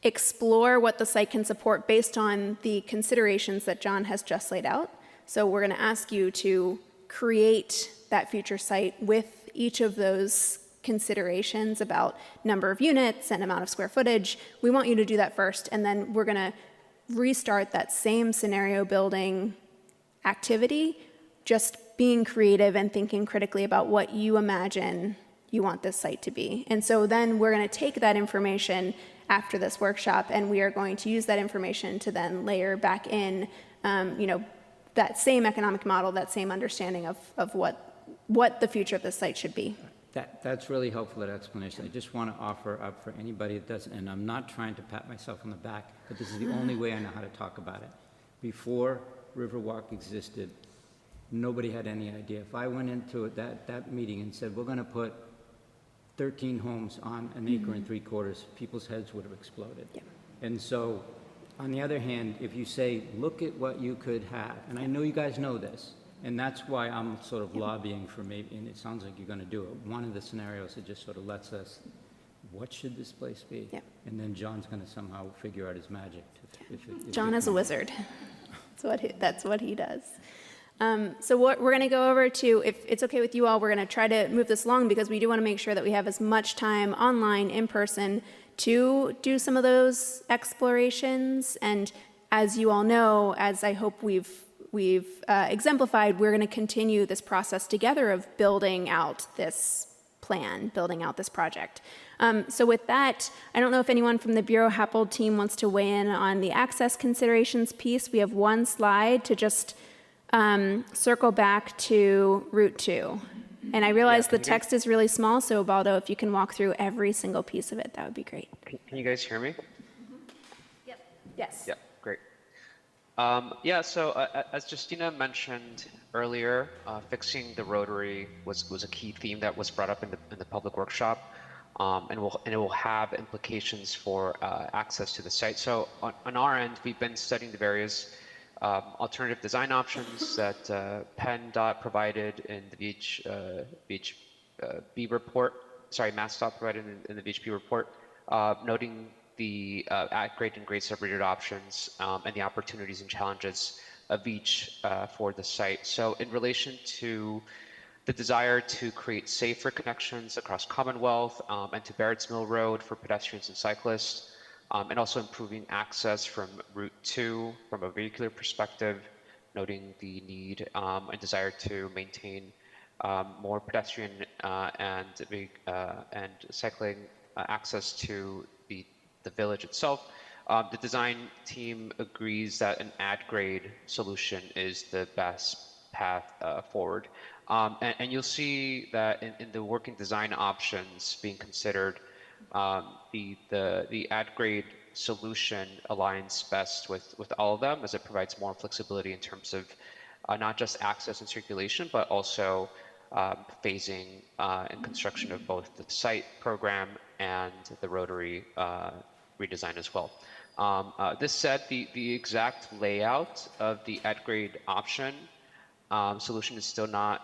explore what the site can support based on the considerations that John has just laid out. So we're going to ask you to create that future site with each of those considerations about number of units and amount of square footage. We want you to do that first, and then we're going to restart that same scenario building activity, just being creative and thinking critically about what you imagine you want this site to be. And so then we're going to take that information after this workshop, and we are going to use that information to then layer back in, that same economic model, that same understanding of what the future of this site should be. That's really helpful, that explanation. I just want to offer up for anybody that doesn't, and I'm not trying to pat myself on the back, but this is the only way I know how to talk about it. Before Riverwalk existed, nobody had any idea. If I went into that meeting and said, we're going to put 13 homes on an acre and 3/4, people's heads would have exploded. Yeah. And so, on the other hand, if you say, look at what you could have, and I know you guys know this, and that's why I'm sort of lobbying for maybe, and it sounds like you're going to do it, one of the scenarios that just sort of lets us, what should this place be? Yeah. And then John's going to somehow figure out his magic. John is a wizard. That's what he does. So what we're going to go over to, if it's okay with you all, we're going to try to move this along because we do want to make sure that we have as much time online, in person, to do some of those explorations. And as you all know, as I hope we've exemplified, we're going to continue this process together of building out this plan, building out this project. So with that, I don't know if anyone from the Bureau Happold team wants to weigh in on the access considerations piece. We have one slide to just circle back to Route 2. And I realize the text is really small, so Baldo, if you can walk through every single piece of it, that would be great. Can you guys hear me? Yep. Yes. Yep, great. So as Justina mentioned earlier, fixing the rotary was a key theme that was brought up in the public workshop, and it will have implications for access to the site. So on our end, we've been studying the various alternative design options that PennDOT provided in the VHB report. Sorry, MassDOT provided in the VHB report, noting the at-grade and grade separated options and the opportunities and challenges of each for the site. So in relation to the desire to create safer connections across Commonwealth and to Barrett's Mill Road for pedestrians and cyclists, and also improving access from Route 2 from a vehicular perspective, noting the need and desire to maintain more pedestrian and cycling access to the village itself. The design team agrees that an ad-grade solution is the best path forward. And you'll see that in the working design options being considered, the ad-grade solution aligns best with all of them, as it provides more flexibility in terms of not just access and circulation, but also phasing and construction of both the site program and the rotary redesign as well. This said, the exact layout of the at-grade option solution is still not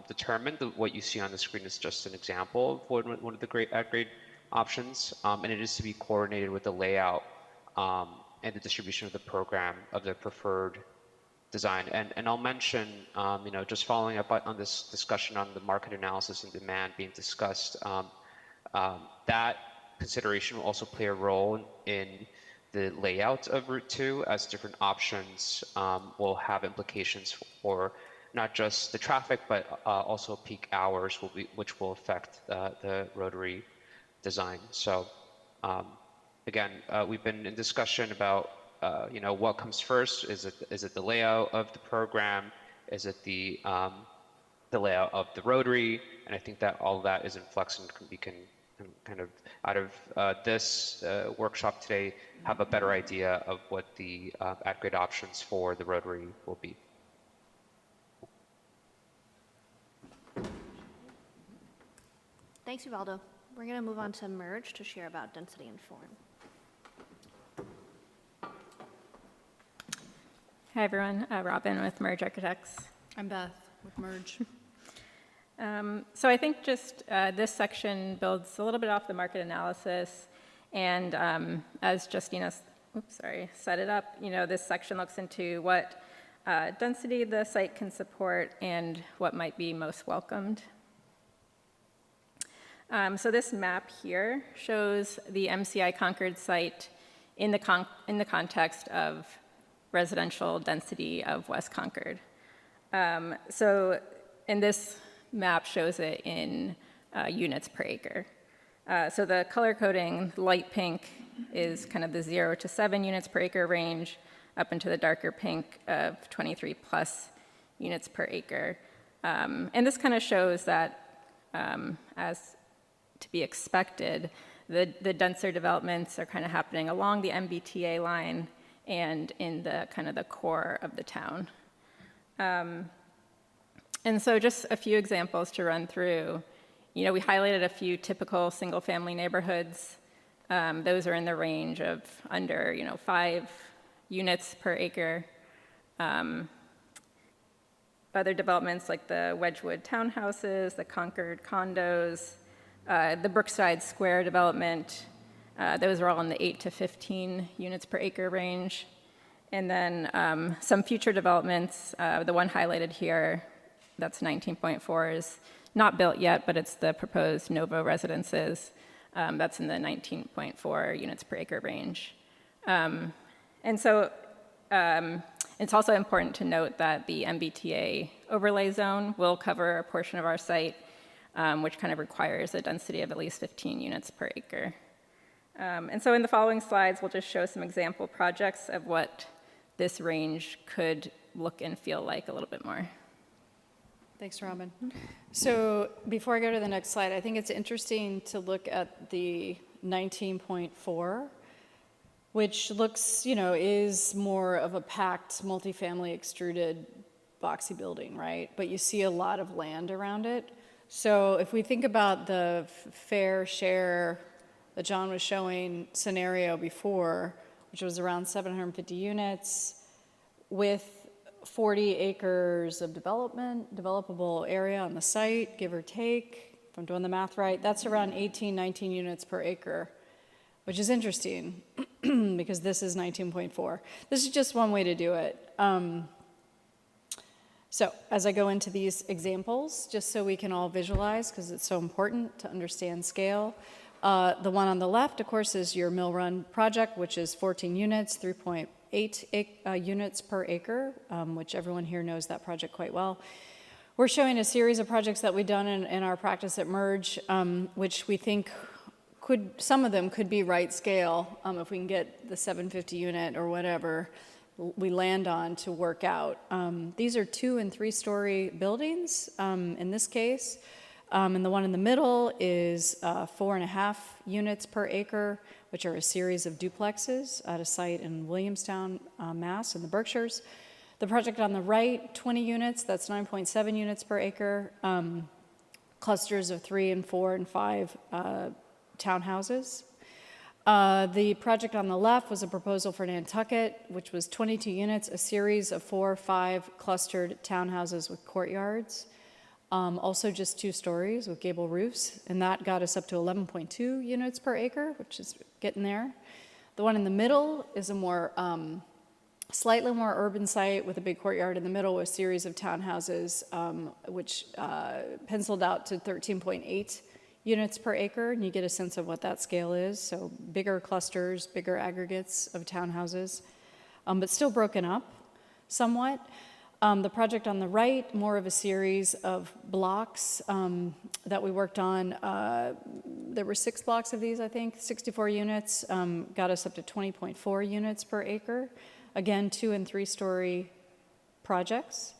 determined. What you see on the screen is just an example of one of the at-grade options, and it is to be coordinated with the layout and the distribution of the program of the preferred design. And I'll mention, just following up on this discussion on the market analysis and demand being discussed, that consideration will also play a role in the layout of Route 2, as different options will have implications for not just the traffic, but also peak hours, which will affect the rotary design. So again, we've been in discussion about what comes first. Is it the layout of the program? Is it the layout of the rotary? And I think that all of that is in flux, and we can kind of, out of this workshop today, have a better idea of what the at-grade options for the rotary will be. Thanks, Ubaldo. We're going to move on to Merge to share about density and form. Hi, everyone. Robin with Merge Architects. I'm Beth with Merge. So I think just this section builds a little bit off the market analysis, and as Justina set it up, this section looks into what density the site can support and what might be most welcomed. So this map here shows the MCI Concord site in the context of residential density of West Concord. So in this map shows it in units per acre. So the color coding, light pink, is kind of the 0 to 7 units per acre range, up into the darker pink of 23 plus units per acre. And this kind of shows that, as to be expected, the denser developments are kind of happening along the MBTA line and in the kind of the core of the town. And so just a few examples to run through. We highlighted a few typical single-family neighborhoods. Those are in the range of under, 5 units per acre. Other developments like the Wedgwood townhouses, the Concord condos, the Brookside Square development, those are all in the 8 to 15 units per acre range. And then some future developments, the one highlighted here, that's 19.4, is not built yet, but it's the proposed Novo residences. That's in the 19.4 units per acre range. And so it's also important to note that the MBTA overlay zone will cover a portion of our site, which kind of requires a density of at least 15 units per acre. And so in the following slides, we'll just show some example projects of what this range could look and feel like a little bit more. Thanks, Robin. So before I go to the next slide, I think it's interesting to look at the 19.4, which looks, is more of a packed multifamily extruded boxy building, right? But you see a lot of land around it. So if we think about the fair share that John was showing scenario before, which was around 750 units with 40 acres of developable area on the site, give or take, if I'm doing the math right, that's around 18, 19 units per acre, which is interesting because this is 19.4. This is just one way to do it. So as I go into these examples, just so we can all visualize, because it's so important to understand scale, the one on the left, of course, is your Mill Run project, which is 14 units, 3.8 units per acre, which everyone here knows that project quite well. We're showing a series of projects that we've done in our practice at Merge, which we think some of them could be right scale if we can get the 750 unit or whatever we land on to work out. These are 2- and 3-story buildings in this case. And the one in the middle is 4.5 units per acre, which are a series of duplexes at a site in Williamstown, Mass, in the Berkshires. The project on the right, 20 units, that's 9.7 units per acre, clusters of 3 and 4 and 5 townhouses. The project on the left was a proposal for Nantucket, which was 22 units, a series of 4 or 5 clustered townhouses with courtyards. Also just 2 stories with gable roofs, and that got us up to 11.2 units per acre, which is getting there. The one in the middle is a more, slightly more urban site with a big courtyard in the middle with a series of townhouses, which penciled out to 13.8 units per acre, and you get a sense of what that scale is. So bigger clusters, bigger aggregates of townhouses, but still broken up somewhat. The project on the right, more of a series of blocks that we worked on. There were 6 blocks of these, I think, 64 units, got us up to 20.4 units per acre. Again, 2 and 3 story projects.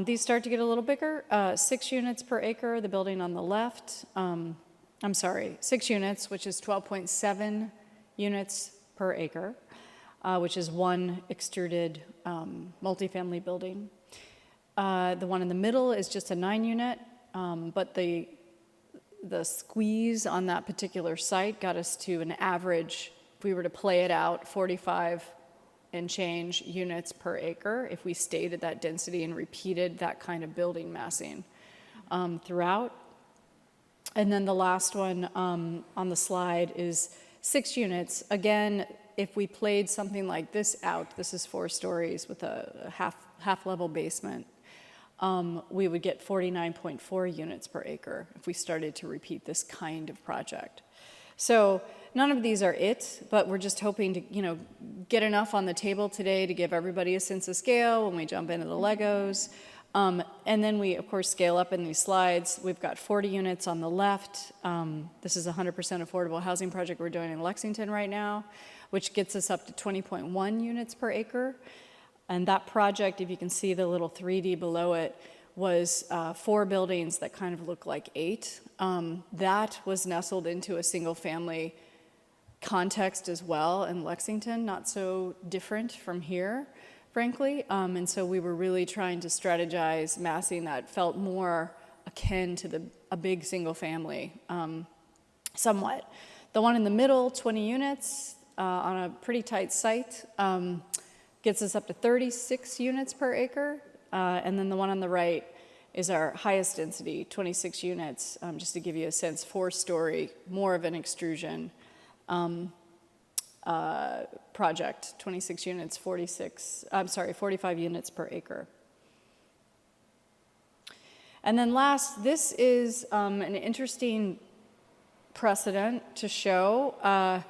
These start to get a little bigger, 6 units per acre, the building on the left. 6 units, which is 12.7 units per acre, which is 1 extruded multifamily building. The one in the middle is just a 9 unit, but the squeeze on that particular site got us to an average, if we were to play it out, 45 and change units per acre if we stayed at that density and repeated that kind of building massing throughout. And then the last one on the slide is 6 units. Again, if we played something like this out, this is 4 stories with a half-level basement, we would get 49.4 units per acre if we started to repeat this kind of project. So none of these are it, but we're just hoping to, get enough on the table today to give everybody a sense of scale when we jump into the Legos. And then we, of course, scale up in these slides. We've got 40 units on the left. This is a 100% affordable housing project we're doing in Lexington right now, which gets us up to 20.1 units per acre. And that project, if you can see the little 3D below it, was 4 buildings that kind of look like 8. That was nestled into a single family context as well in Lexington, not so different from here, frankly. And so we were really trying to strategize massing that felt more akin to a big single family, somewhat. The one in the middle, 20 units on a pretty tight site, gets us up to 36 units per acre. And then the one on the right is our highest density, 26 units, just to give you a sense, 4-story, more of an extrusion project, 26 units, 45 units per acre. And then last, this is an interesting precedent to show.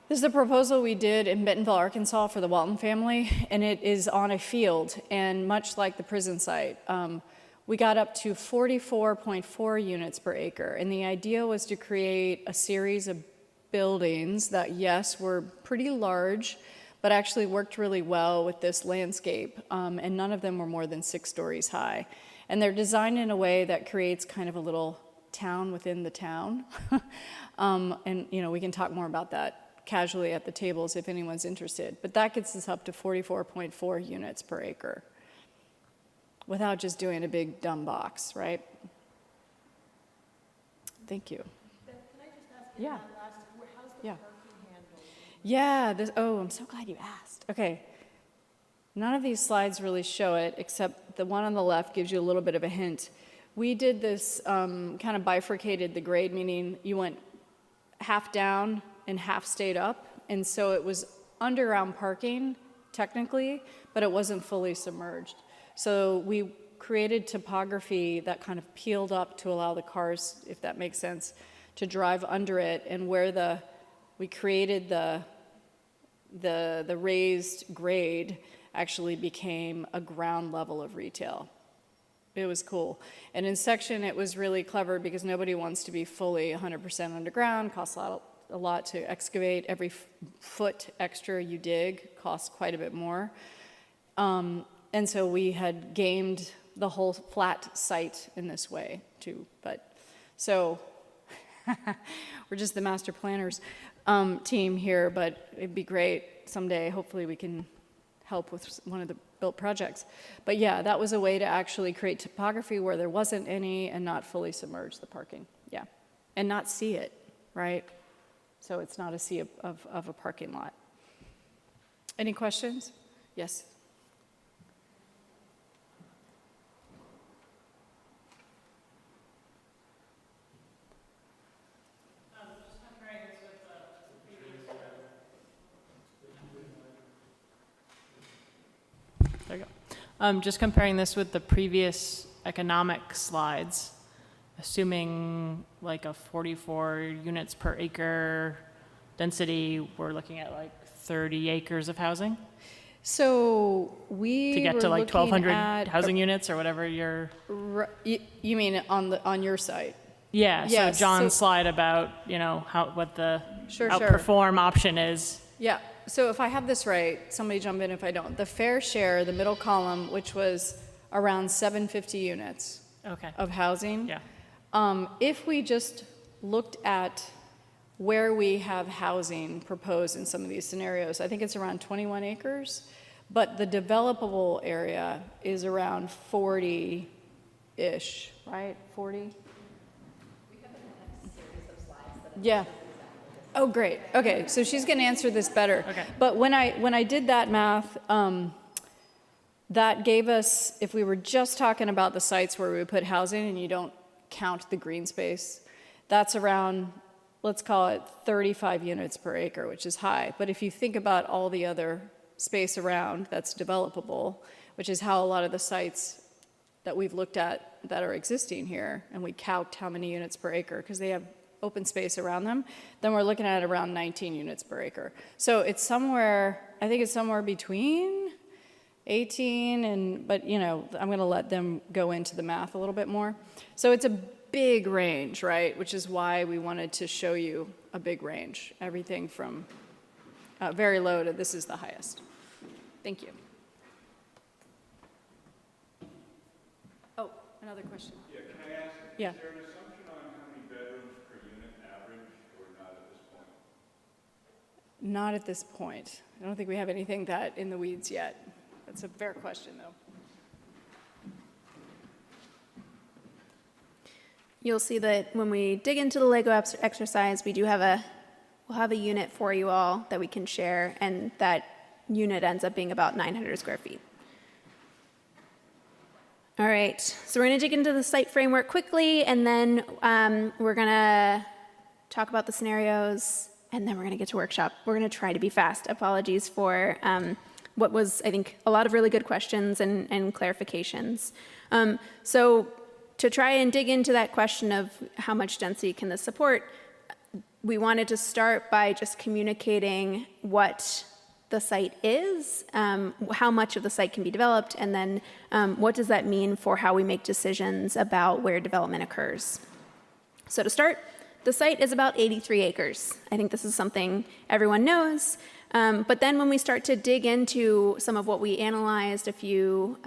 This is a proposal we did in Bentonville, Arkansas for the Walton family, and it is on a field, and much like the prison site, we got up to 44.4 units per acre, and the idea was to create a series of buildings that, yes, were pretty large, but actually worked really well with this landscape, and none of them were more than 6 stories high. And they're designed in a way that creates kind of a little town within the town, and we can talk more about that casually at the tables if anyone's interested. But that gets us up to 44.4 units per acre without just doing a big dumb box, right? Thank you. Beth, can I just ask Yeah. how's the Yeah. parking handled? Yeah, I'm so glad you asked. Okay. None of these slides really show it, except the one on the left gives you a little bit of a hint. We did this kind of bifurcated the grade, meaning you went half down and half stayed up. And so it was underground parking, technically, but it wasn't fully submerged. So we created topography that kind of peeled up to allow the cars, if that makes sense, to drive under it. And where we created the raised grade actually became a ground level of retail. It was cool. And in section, it was really clever because nobody wants to be fully 100% underground, costs a lot to excavate. Every foot extra you dig costs quite a bit more. And so we had gamed the whole flat site in this way too. So we're just the master planners team here, but it'd be great someday. Hopefully we can help with one of the built projects. But yeah, that was a way to actually create topography where there wasn't any and not fully submerge the parking. Yeah, and not see it, right? So it's not a sea of a parking lot. Any questions? Yes. There you go. Just comparing this with the previous economic slides, assuming like a 44 units per acre density, we're looking at like 30 acres of housing So we to get were to like looking 1,200 at housing units or whatever your. You mean on your site? Yeah. Yes, So John's so- slide about what the Sure. outperform option is. Yeah, so if I have this right, somebody jump in if I don't. The fair share, the middle column, which was around 750 units Okay. of housing. Yeah. If we just looked at where we have housing proposed in some of these scenarios, I think it's around 21 acres, but the developable area is around 40-ish, right? 40? Yeah. Oh, great. Okay, so she's going to answer this better. Okay. But when I did that math, that gave us, if we were just talking about the sites where we would put housing and you don't count the green space, that's around, let's call it 35 units per acre, which is high. But if you think about all the other space around that's developable, which is how a lot of the sites that we've looked at that are existing here, and we calced how many units per acre, because they have open space around them, then we're looking at around 19 units per acre. So it's somewhere, I think it's somewhere between 18 and, but I'm going to let them go into the math a little bit more. So it's a big range, right? Which is why we wanted to show you a big range. Everything from very low to this is the highest. Thank you. Oh, another question. Yeah, can I ask, Yeah. is there an assumption on how many bedrooms per unit average, or not at this point? Not at this point. I don't think we have anything that in the weeds yet. That's a fair question, though. You'll see that when we dig into the Lego exercise, we'll have a unit for you all that we can share, and that unit ends up being about 900 square feet. All right, so we're going to dig into the site framework quickly, and then we're going to talk about the scenarios, and then we're going to get to workshop. We're going to try to be fast. Apologies for what was, I think, a lot of really good questions and clarifications. So to try and dig into that question of how much density can this support, we wanted to start by just communicating what the site is, how much of the site can be developed, and then what does that mean for how we make decisions about where development occurs. So to start, the site is about 83 acres. I think this is something everyone knows. But then when we start to dig into some of what we analyzed a few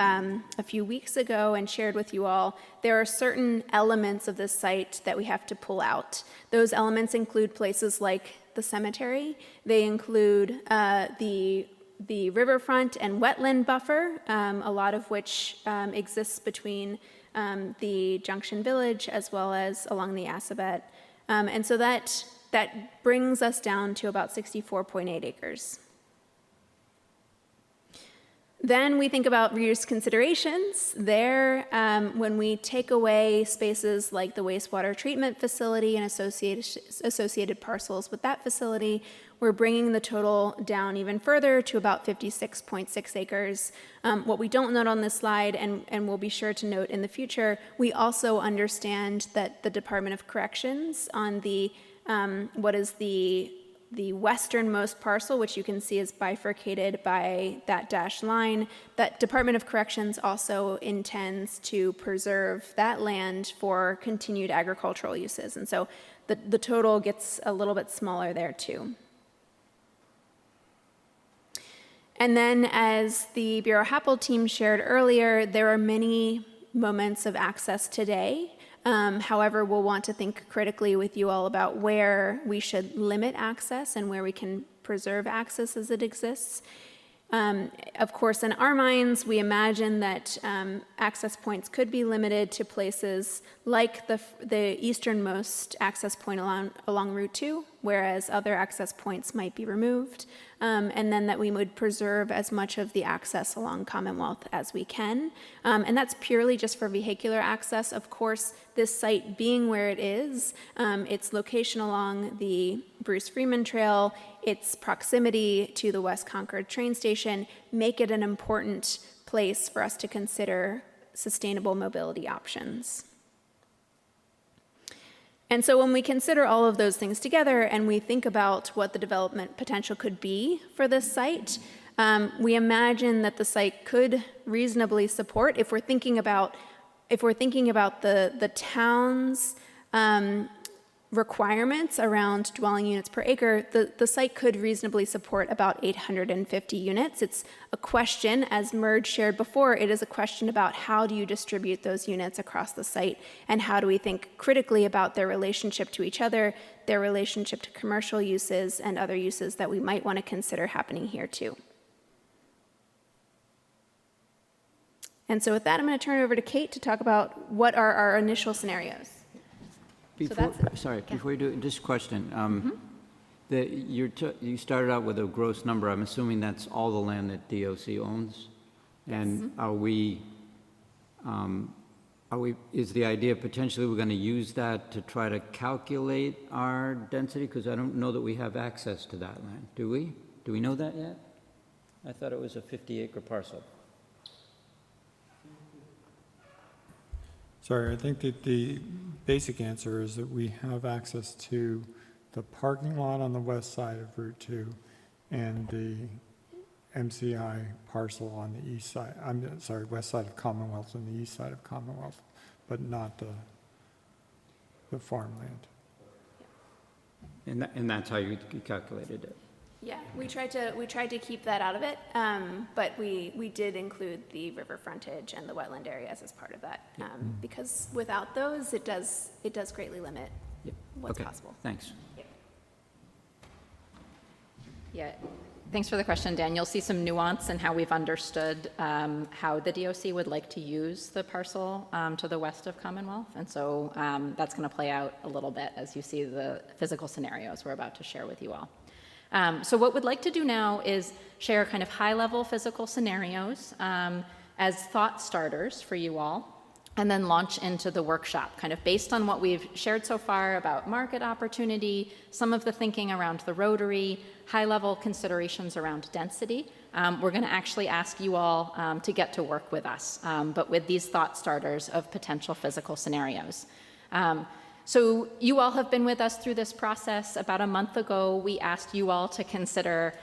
weeks ago and shared with you all, there are certain elements of this site that we have to pull out. Those elements include places like the cemetery. They include the riverfront and wetland buffer, a lot of which exists between the Junction Village as well as along the Assabet. And so that brings us down to about 64.8 acres. Then we think about reuse considerations. There, when we take away spaces like the wastewater treatment facility and associated parcels with that facility, we're bringing the total down even further to about 56.6 acres. What we don't note on this slide, and we'll be sure to note in the future, we also understand that the Department of Corrections on the what is the westernmost parcel, which you can see is bifurcated by that dashed line, that Department of Corrections also intends to preserve that land for continued agricultural uses. And so the total gets a little bit smaller there too. And then as the Bureau Happel team shared earlier, there are many moments of access today. However, we'll want to think critically with you all about where we should limit access and where we can preserve access as it exists. Of course, in our minds, we imagine that access points could be limited to places like the easternmost access point along Route 2, whereas other access points might be removed, and then that we would preserve as much of the access along Commonwealth as we can. And that's purely just for vehicular access. Of course, this site being where it is, its location along the Bruce Freeman Trail, its proximity to the West Concord train station make it an important place for us to consider sustainable mobility options. And so when we consider all of those things together and we think about what the development potential could be for this site, we imagine that the site could reasonably support, if we're thinking about the town's requirements around dwelling units per acre, the site could reasonably support about 850 units. It's a question, as Merge shared before, it is a question about how do you distribute those units across the site, and how do we think critically about their relationship to each other, their relationship to commercial uses and other uses that we might want to consider happening here too. And so with that, I'm going to turn it over to Kate to talk about what are our initial scenarios. Before you do, just a question. You started out with a gross number. I'm assuming that's all the land that DOC owns? Yes. And is the idea potentially we're going to use that to try to calculate our density? Because I don't know that we have access to that land. Do we? Do we know that yet? I thought it was a 50-acre parcel. Sorry, I think that the basic answer is that we have access to the parking lot on the west side of Route 2 and the MCI parcel on the east side, west side of Commonwealth and the east side of Commonwealth, but not the farmland. And that's how you calculated it? Yeah, we tried to keep that out of it, but we did include the river frontage and the wetland areas as part of that, because without those, it does greatly limit what's possible. Thanks. Yeah, thanks for the question, Dan. You'll see some nuance in how we've understood how the DOC would like to use the parcel to the west of Commonwealth, and so that's going to play out a little bit as you see the physical scenarios we're about to share with you all. So what we'd like to do now is share kind of high-level physical scenarios as thought starters for you all, and then launch into the workshop, kind of based on what we've shared so far about market opportunity, some of the thinking around the Rotary, high-level considerations around density. We're going to actually ask you all to get to work with us, but with these thought starters of potential physical scenarios. So you all have been with us through this process. About a month ago, we asked you all to consider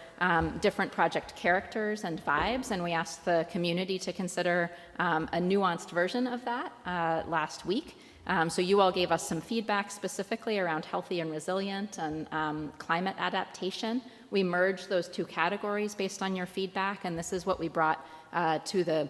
different project characters and vibes, and we asked the community to consider a nuanced version of that last week. So you all gave us some feedback specifically around healthy and resilient and climate adaptation. We merged those two categories based on your feedback, and this is what we brought to the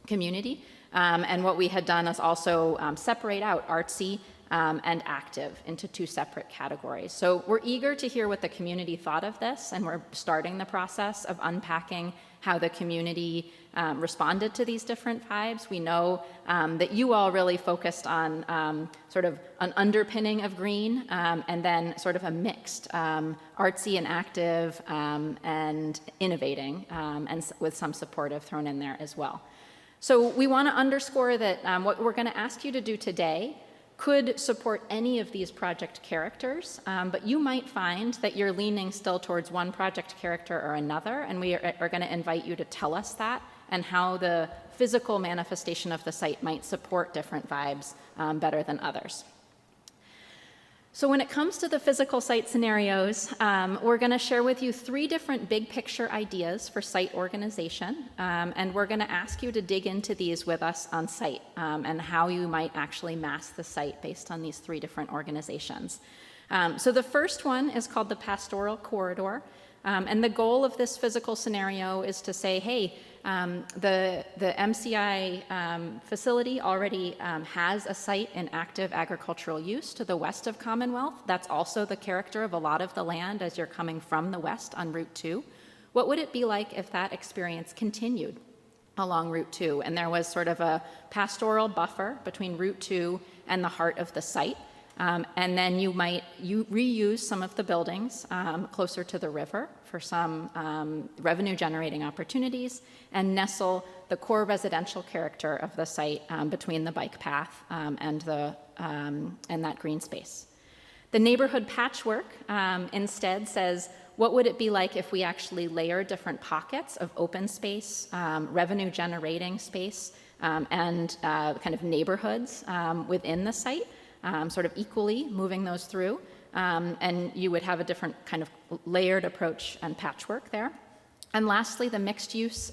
community. And what we had done is also separate out artsy and active into two separate categories. So we're eager to hear what the community thought of this, and we're starting the process of unpacking how the community responded to these different vibes. We know that you all really focused on sort of an underpinning of green and then sort of a mixed artsy and active and innovating and with some supportive thrown in there as well. So we want to underscore that what we're going to ask you to do today could support any of these project characters, but you might find that you're leaning still towards one project character or another, and we are going to invite you to tell us that and how the physical manifestation of the site might support different vibes better than others. So when it comes to the physical site scenarios, we're going to share with you 3 different big picture ideas for site organization, and we're going to ask you to dig into these with us on site and how you might actually mass the site based on these 3 different organizations. So the first one is called the pastoral corridor, and the goal of this physical scenario is to say, hey, the MCI facility already has a site in active agricultural use to the west of Commonwealth. That's also the character of a lot of the land as you're coming from the west on Route 2. What would it be like if that experience continued along Route 2 and there was sort of a pastoral buffer between Route 2 and the heart of the site? And then you reuse some of the buildings closer to the river for some revenue generating opportunities and nestle the core residential character of the site between the bike path and that green space. The neighborhood patchwork instead says, what would it be like if we actually layer different pockets of open space, revenue generating space, and kind of neighborhoods within the site, sort of equally moving those through, and you would have a different kind of layered approach and patchwork there. And lastly, the mixed use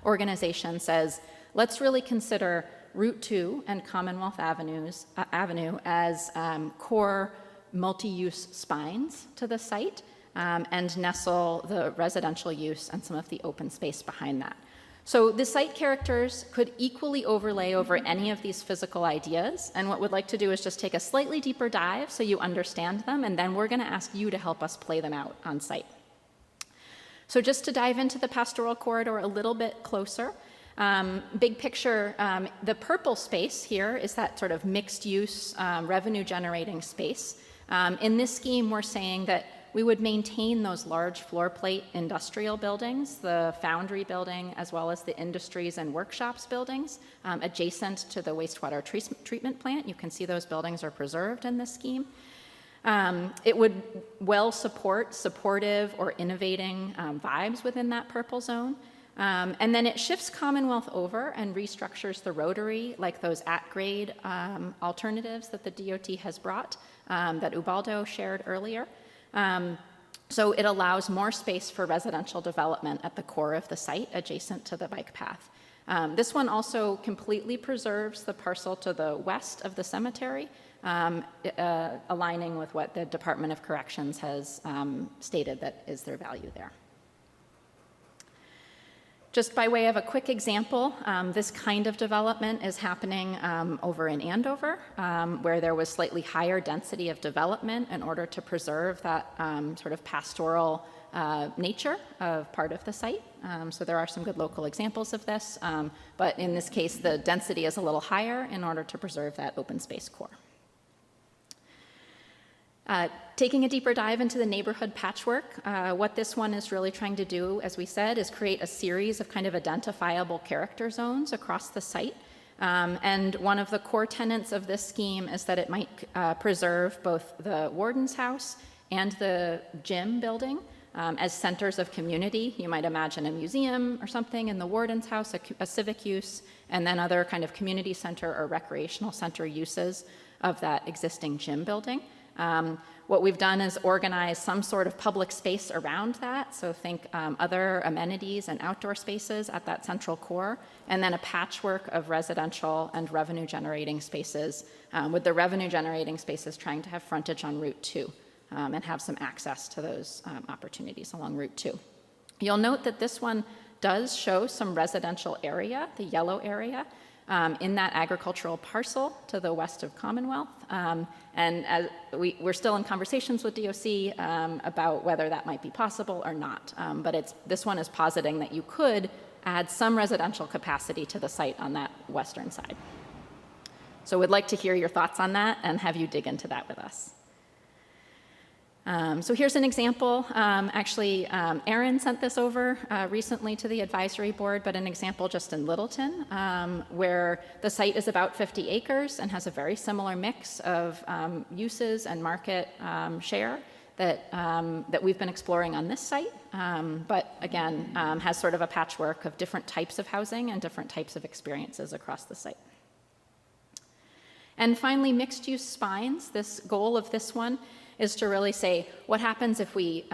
organization says, let's really consider Route 2 and Commonwealth Avenue as core multi-use spines to the site, and nestle the residential use and some of the open space behind that. So the site characters could equally overlay over any of these physical ideas, and what we'd like to do is just take a slightly deeper dive so you understand them, and then we're going to ask you to help us play them out on site. So just to dive into the pastoral corridor a little bit closer, big picture, the purple space here is that sort of mixed use revenue generating space. In this scheme, we're saying that we would maintain those large floor plate industrial buildings, the foundry building, as well as the industries and workshops buildings adjacent to the wastewater treatment plant. You can see those buildings are preserved in this scheme. It would well support supportive or innovating vibes within that purple zone. And then it shifts Commonwealth over and restructures the rotary like those at-grade alternatives that the DOT has brought that Ubaldo shared earlier. So it allows more space for residential development at the core of the site adjacent to the bike path. This one also completely preserves the parcel to the west of the cemetery, aligning with what the Department of Corrections has stated that is their value there. Just by way of a quick example, this kind of development is happening over in Andover, where there was slightly higher density of development in order to preserve that sort of pastoral nature of part of the site. So there are some good local examples of this, but in this case, the density is a little higher in order to preserve that open space core. Taking a deeper dive into the neighborhood patchwork, what this one is really trying to do, as we said, is create a series of kind of identifiable character zones across the site. And one of the core tenets of this scheme is that it might preserve both the warden's house and the gym building as centers of community. You might imagine a museum or something in the warden's house, a civic use, and then other kind of community center or recreational center uses of that existing gym building. What we've done is organize some sort of public space around that, so think other amenities and outdoor spaces at that central core, and then a patchwork of residential and revenue generating spaces, with the revenue generating spaces trying to have frontage on Route 2 and have some access to those opportunities along Route 2. You'll note that this one does show some residential area, the yellow area, in that agricultural parcel to the west of Commonwealth. And as we're still in conversations with DOC about whether that might be possible or not. But this one is positing that you could add some residential capacity to the site on that western side. So we'd like to hear your thoughts on that and have you dig into that with us. So here's an example. Actually, Aaron sent this over recently to the advisory board, but an example just in Littleton, where the site is about 50 acres and has a very similar mix of uses and market share that we've been exploring on this site, but again, has sort of a patchwork of different types of housing and different types of experiences across the site. And finally, mixed-use spines. This goal of this one is to really say, what happens if we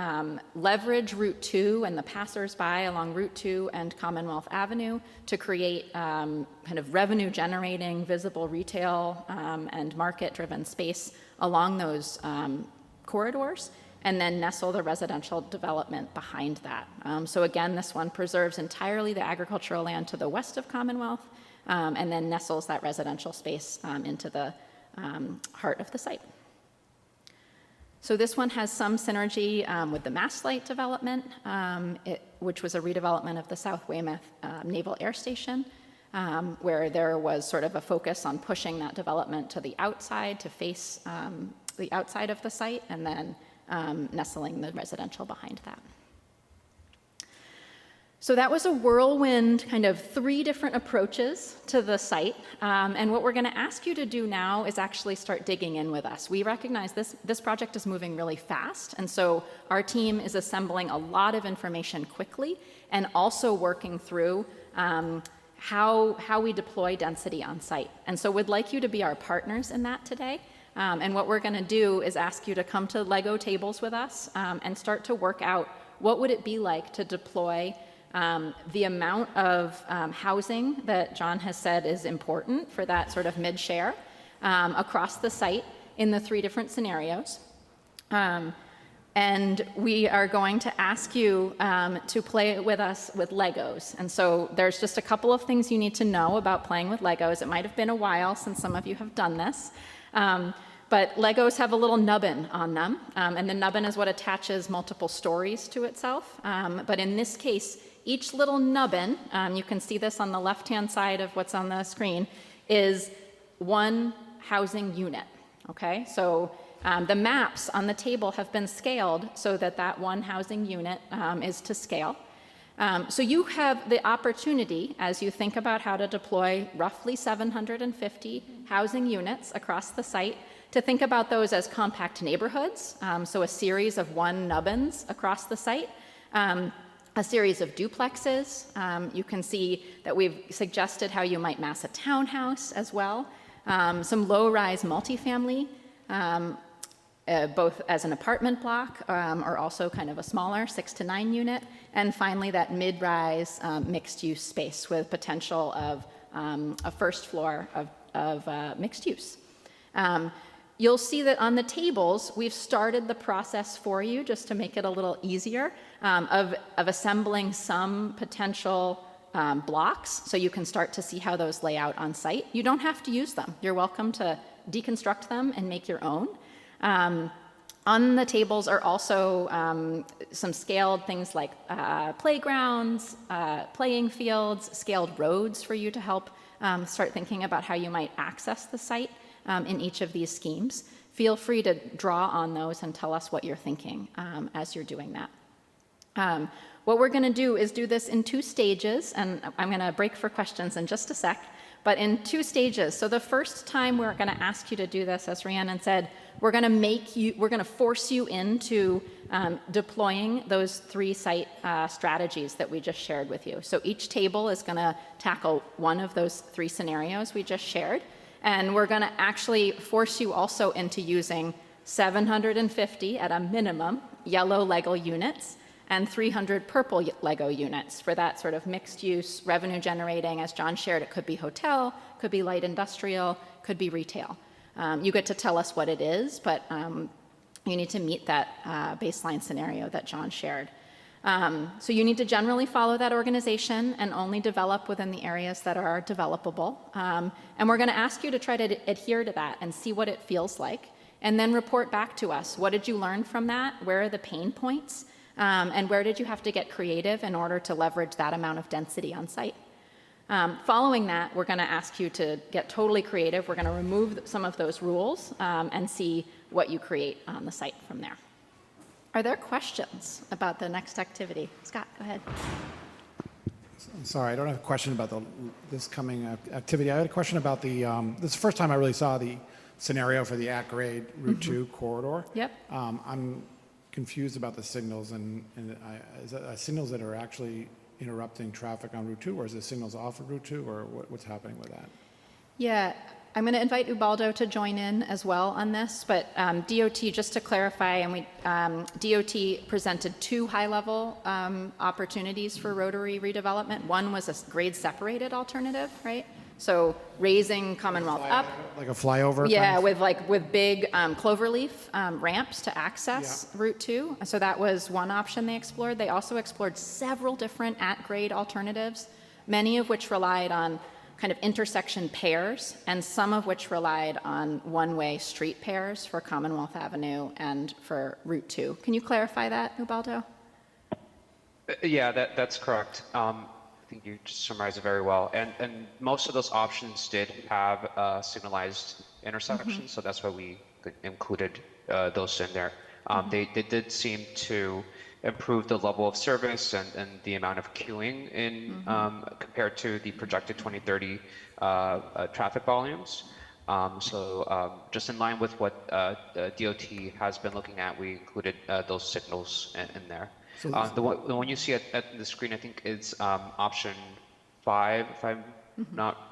leverage Route 2 and the passersby along Route 2 and Commonwealth Avenue to create kind of revenue-generating, visible retail and market-driven space along those corridors, and then nestle the residential development behind that. So again, this one preserves entirely the agricultural land to the west of Commonwealth, and then nestles that residential space into the heart of the site. So this one has some synergy with the Masslight development, which was a redevelopment of the South Weymouth Naval Air Station, where there was sort of a focus on pushing that development to the outside to face the outside of the site, and then nestling the residential behind that. So that was a whirlwind, kind of 3 different approaches to the site. And what we're going to ask you to do now is actually start digging in with us. We recognize this project is moving really fast. And so our team is assembling a lot of information quickly and also working through how we deploy density on site. And so we'd like you to be our partners in that today. And what we're going to do is ask you to come to Lego tables with us and start to work out what would it be like to deploy the amount of housing that John has said is important for that sort of mid-share across the site in the 3 different scenarios. And we are going to ask you to play with us with Legos. And so there's just a couple of things you need to know about playing with Legos. It might have been a while since some of you have done this. But Legos have a little nubbin on them. And the nubbin is what attaches multiple stories to itself. But in this case, each little nubbin, you can see this on the left-hand side of what's on the screen, is one housing unit, okay? So the maps on the table have been scaled so that that one housing unit is to scale. So you have the opportunity, as you think about how to deploy roughly 750 housing units across the site, to think about those as compact neighborhoods, so a series of 1 nubbins across the site. A series of duplexes. You can see that we've suggested how you might mass a townhouse as well. Some low-rise multifamily, both as an apartment block or also kind of a smaller 6 to 9 unit. And finally, that mid-rise mixed-use space with potential of a first floor of mixed use. You'll see that on the tables, we've started the process for you just to make it a little easier of assembling some potential blocks so you can start to see how those lay out on site. You don't have to use them. You're welcome to deconstruct them and make your own. On the tables are also some scaled things like playgrounds, playing fields, scaled roads for you to help start thinking about how you might access the site. In each of these schemes. Feel free to draw on those and tell us what you're thinking as you're doing that. What we're going to do is do this in 2 stages, and I'm going to break for questions in just a sec, but in 2 stages. So the first time we're going to ask you to do this, as Rhiannon said, we're going to force you into deploying those 3 site strategies that we just shared with you. So each table is going to tackle one of those 3 scenarios we just shared. And we're going to actually force you also into using 750 at a minimum yellow Lego units and 300 purple Lego units for that sort of mixed use, revenue generating. As John shared, it could be hotel, could be light industrial, could be retail. You get to tell us what it is, but you need to meet that baseline scenario that John shared. So you need to generally follow that organization and only develop within the areas that are developable. And we're going to ask you to try to adhere to that and see what it feels like, and then report back to us. What did you learn from that? Where are the pain points? And where did you have to get creative in order to leverage that amount of density on site? Following that, we're going to ask you to get totally creative. We're going to remove some of those rules and see what you create on the site from there. Are there questions about the next activity? Scott, go ahead. I'm sorry, I don't have a question about this coming activity. I had a question about this is the first time I really saw the scenario for the at-grade Route 2 corridor. Yep. I'm confused about the signals, and is that signals that are actually interrupting traffic on Route 2, or is it signals off of Route 2, or what's happening with that? Yeah, I'm going to invite Ubaldo to join in as well on this, but DOT, just to clarify, and DOT presented 2 high-level opportunities for rotary redevelopment. One was a grade-separated alternative, right? So raising Commonwealth up. Like a flyover? Yeah, kind of? with big cloverleaf ramps to access Route 2. So that was one option they explored. They also explored several different at-grade alternatives, many of which relied on kind of intersection pairs, and some of which relied on one-way street pairs for Commonwealth Avenue and for Route 2. Can you clarify that, Ubaldo? Yeah, that's correct. I think you just summarized it very well. And most of those options did have signalized intersections, so that's why we included those in there. They did seem to improve the level of service and the amount of queuing in compared to the projected 2030 traffic volumes. Just in line with what DOT has been looking at, we included those signals in there. So The one you see at the screen, I think, is option 5, if I'm not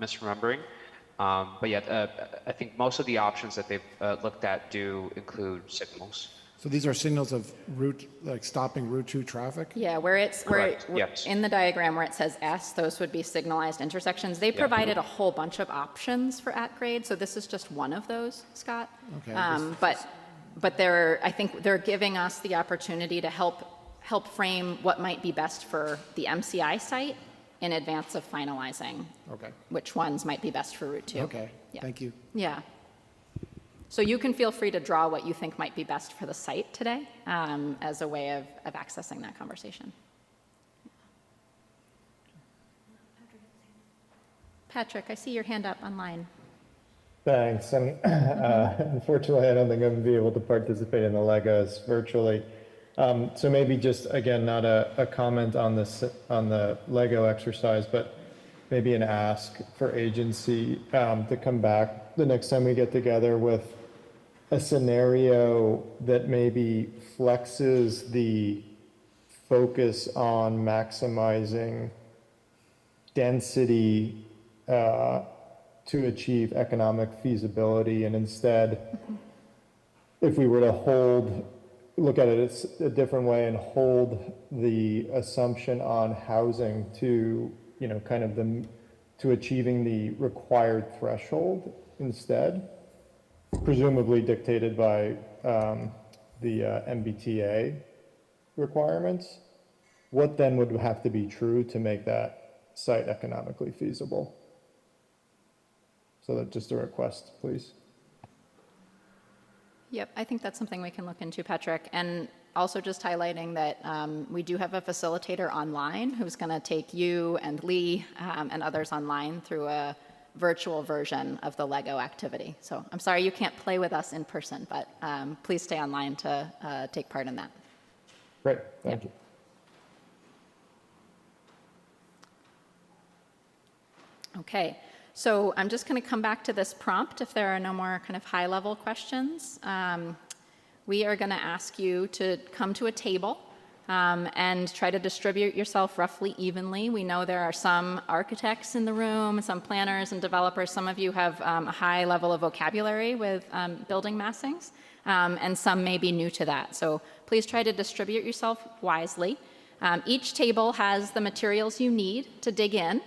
misremembering. But yeah, I think most of the options that they've looked at do include signals. So these are signals of route, like stopping Route 2 traffic? Yeah, Yes. in the diagram where it says S, those would be signalized intersections. They provided a whole bunch of options for at-grade, so this is just one of those, Scott. Okay. But I think they're giving us the opportunity to help frame what might be best for the MCI site in advance of finalizing which ones might be best for Route 2. Okay, Yeah. thank you. Yeah. So you can feel free to draw what you think might be best for the site today as a way of accessing that conversation. Patrick, I see your hand up online. Thanks. And unfortunately, I don't think I'm going to be able to participate in the Legos virtually. So maybe just, again, not a comment on the Lego exercise, but maybe an ask for agency to come back the next time we get together with a scenario that maybe flexes the focus on maximizing density to achieve economic feasibility, and instead, if we were to look at it a different way and hold the assumption on housing to, to achieving the required threshold instead, presumably dictated by the MBTA requirements, what then would have to be true to make that site economically feasible? So that's just a request, please. Yep, I think that's something we can look into, Patrick. And also just highlighting that we do have a facilitator online who's going to take you and Lee and others online through a virtual version of the Lego activity. So I'm sorry you can't play with us in person, but please stay online to take part in that. Great, thank you. Okay, so I'm just going to come back to this prompt if there are no more kind of high-level questions. We are going to ask you to come to a table and try to distribute yourself roughly evenly. We know there are some architects in the room, some planners and developers. Some of you have a high level of vocabulary with building massings, and some may be new to that. So please try to distribute yourself wisely. Each table has the materials you need to dig in.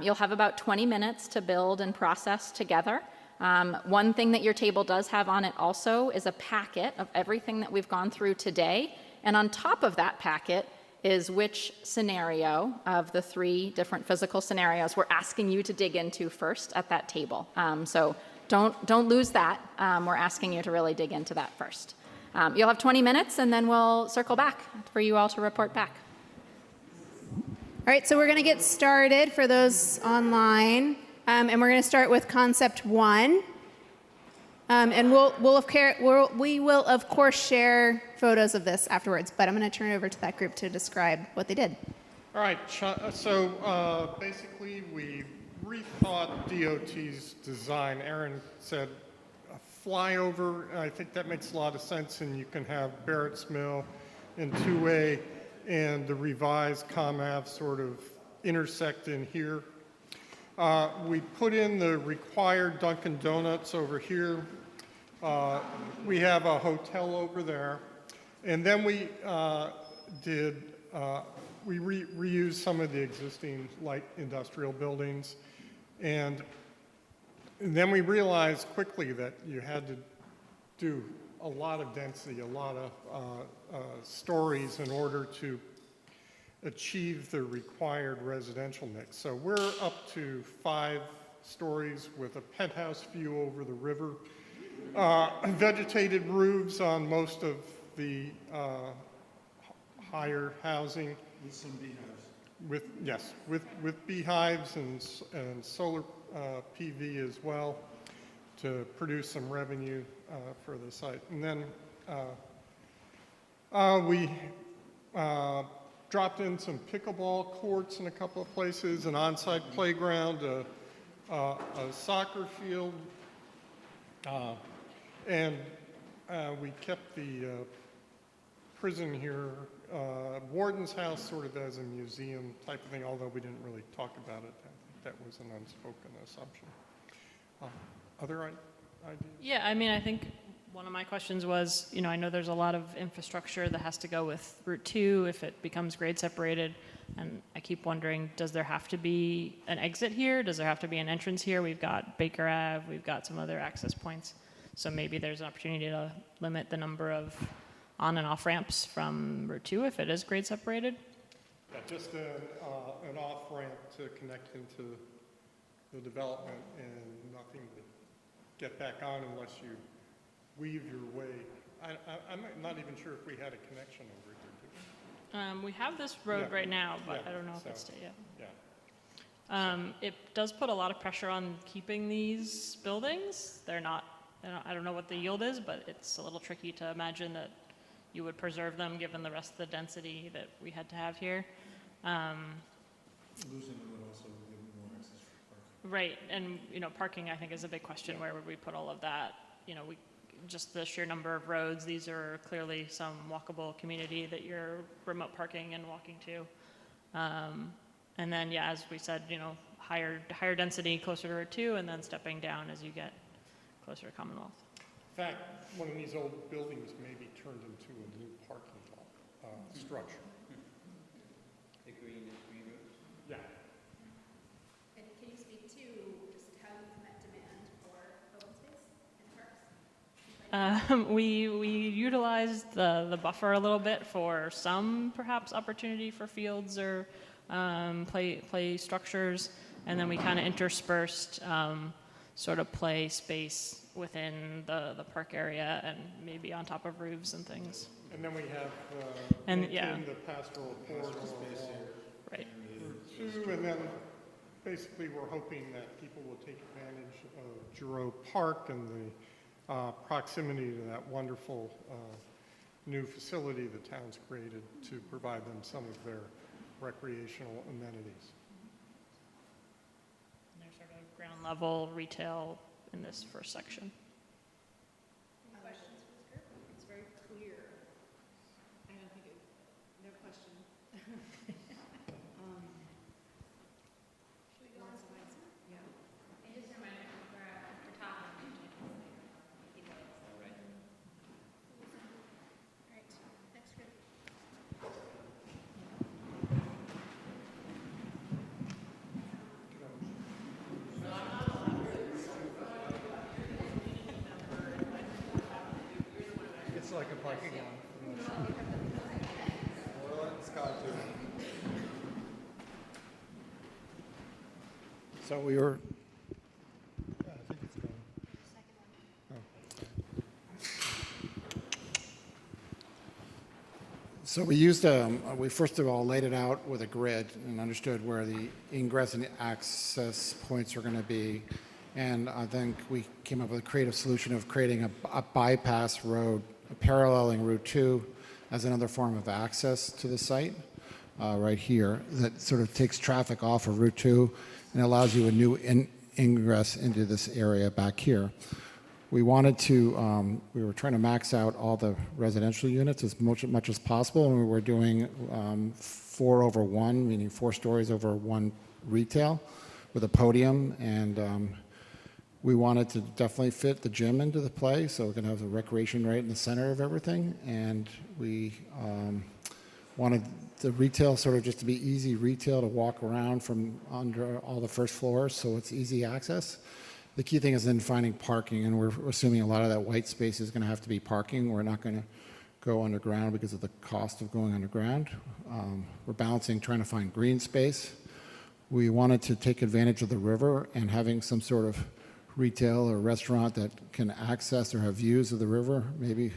You'll have about 20 minutes to build and process together. One thing that your table does have on it also is a packet of everything that we've gone through today. And on top of that packet is which scenario of the 3 different physical scenarios we're asking you to dig into first at that table. So don't lose that. We're asking you to really dig into that first. You'll have 20 minutes and then we'll circle back for you all to report back. All right, so we're going to get started for those online, and we're going to start with concept 1. And we will of course share photos of this afterwards, but I'm going to turn it over to that group to describe what they did. All right, so basically we rethought DOT's design. Aaron said a flyover. I think that makes a lot of sense, and you can have Barrett's Mill in two-way and the revised ComAv sort of intersect in here. We put in the required Dunkin' Donuts over here. We have a hotel over there. And then we reused some of the existing light industrial buildings. And then we realized quickly that you had to do a lot of density, a lot of stories in order to achieve the required residential mix. So we're up to 5 stories with a penthouse view over the river, vegetated roofs on most of the higher housing. With some beehives. Yes, with beehives and solar PV as well to produce some revenue for the site. And then we dropped in some pickleball courts in a couple of places, an on-site playground, a soccer field, and we kept the prison here, warden's house sort of as a museum type of thing, although we didn't really talk about it. I think that was an unspoken assumption. Other ideas? Yeah, I mean, I think one of my questions was, you know, I know there's a lot of infrastructure that has to go with Route 2 if it becomes grade separated. And I keep wondering, does there have to be an exit here? Does there have to be an entrance here? We've got Baker Ave, we've got some other access points. So maybe there's an opportunity to limit the number of on and off ramps from Route 2 if it is grade separated? Yeah, just an off-ramp to connect into the development and nothing to get back on unless you weave your way. I'm not even sure if we had a connection over here, do we? We have this road Yeah. right now, but Yeah, I don't know if so, it's, yeah. Yeah. It does put a lot of pressure on keeping these buildings. They're not, I don't know what the yield is, but it's a little tricky to imagine that you would preserve them given the rest of the density that we had to have here. Losing them would also give more access for parking. Right, and, you know, parking I think is a big question. Where would we put all of that? You know, just the sheer number of roads, these are clearly some walkable community that you're remote parking and walking to. And then, yeah, as we said, you know, higher density closer to Route 2 and then stepping down as you get closer to Commonwealth. In fact, one of these old buildings may be turned into a new parking lot structure. The green roofs? Yeah. And can you speak to just how you've met demand for open space and parks? We utilized the buffer a little bit for some perhaps opportunity for fields or play structures, and then we kind of interspersed sort of play space within the park area and maybe on top of roofs and things. And then we have And, the pastoral corridor Right. Route 2, and then basically we're hoping that people will take advantage of Giroux Park and the proximity to that wonderful new facility the town's created to provide them some of their recreational amenities. And there's sort of ground level retail in this first section. Any questions for this group? It's very clear. I don't think it, no question. Should we go on? Yeah. And just a reminder, we're talking. All right, next group. It's like a parking lot. So we were, so we used, we first of all laid it out with a grid and understood where the ingress and access points are going to be. And I think we came up with a creative solution of creating a bypass road paralleling Route 2 as another form of access to the site right here that sort of takes traffic off of Route 2 and allows you a new ingress into this area back here. We wanted to, we were trying to max out all the residential units as much as possible, and we were doing 4 over 1, meaning 4 stories over 1 retail with a podium, and we wanted to definitely fit the gym into the play, so we're going to have the recreation right in the center of everything, and we wanted the retail sort of just to be easy retail to walk around from under all the first floors, so it's easy access. The key thing is then finding parking, and we're assuming a lot of that white space is going to have to be parking. We're not going to go underground because of the cost of going underground. We're balancing trying to find green space. We wanted to take advantage of the river and having some sort of retail or restaurant that can access or have views of the river, maybe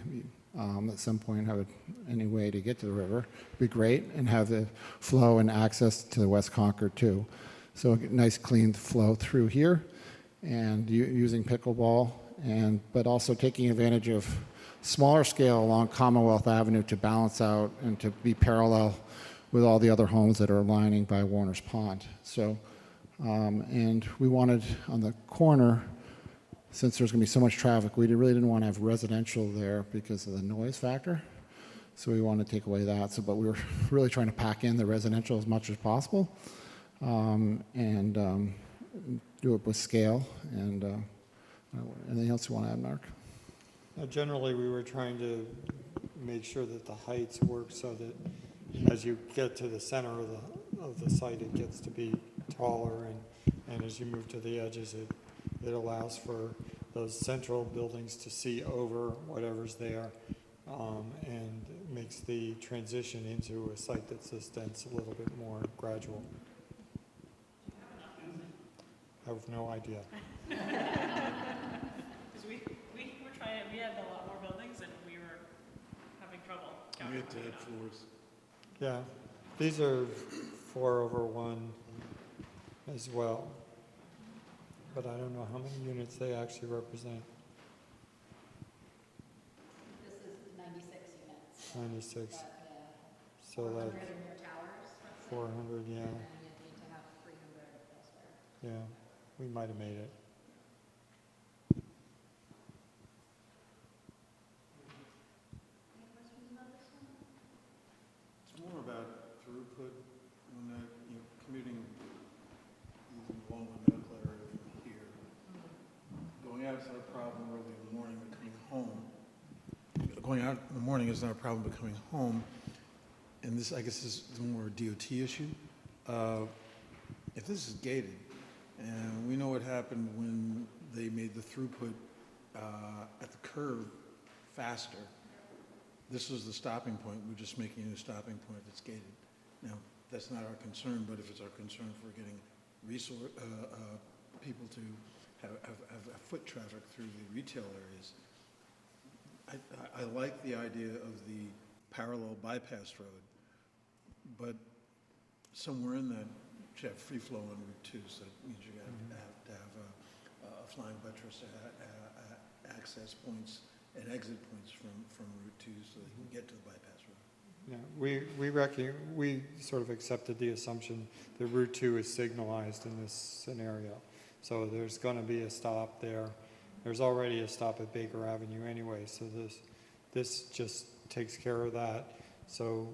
at some point have any way to get to the river, be great, and have the flow and access to the West Concord too. So a nice clean flow through here, and using pickleball, but also taking advantage of smaller scale along Commonwealth Avenue to balance out and to be parallel with all the other homes that are lining by Warner's Pond. So, and we wanted on the corner, since there's going to be so much traffic, we really didn't want to have residential there because of the noise factor. So we wanted to take away that. So, but we were really trying to pack in the residential as much as possible, and do it with scale. And anything else you want to add, Mark? Generally, we were trying to make sure that the heights work so that as you get to the center of the site, it gets to be taller, and as you move to the edges, it allows for those central buildings to see over whatever's there, and makes the transition into a site that's this dense a little bit more gradual. I have no idea. We had a lot more buildings and we were having trouble. We had dead floors. Yeah, these are 4/1 as well, but I don't know how many units they actually represent. This is 96 units. 96. But, So 400 that's in your towers. 400, yeah. And then you'd need to have 300 elsewhere. Yeah, we might have made it. It's more about throughput when commuting along the medical area from here. Going out is not a problem early in the morning, but coming home. Going out in the morning is not a problem, but coming home, and this, I guess, is more a DOT issue. If this is gated, and we know what happened when they made the throughput at the curve faster, this is the stopping point. We're just making a stopping point that's gated. Now, that's not our concern, but if it's our concern for getting people to have foot traffic through the retail areas, I like the idea of the parallel bypass road, but somewhere in that, you have free flow on Route 2, so that means you have to have a flying buttress access points and exit points from Route 2 so they can get to the bypass road. Yeah, we sort of accepted the assumption that Route 2 is signalized in this scenario. So there's going to be a stop there. There's already a stop at Baker Avenue anyway, so this just takes care of that. So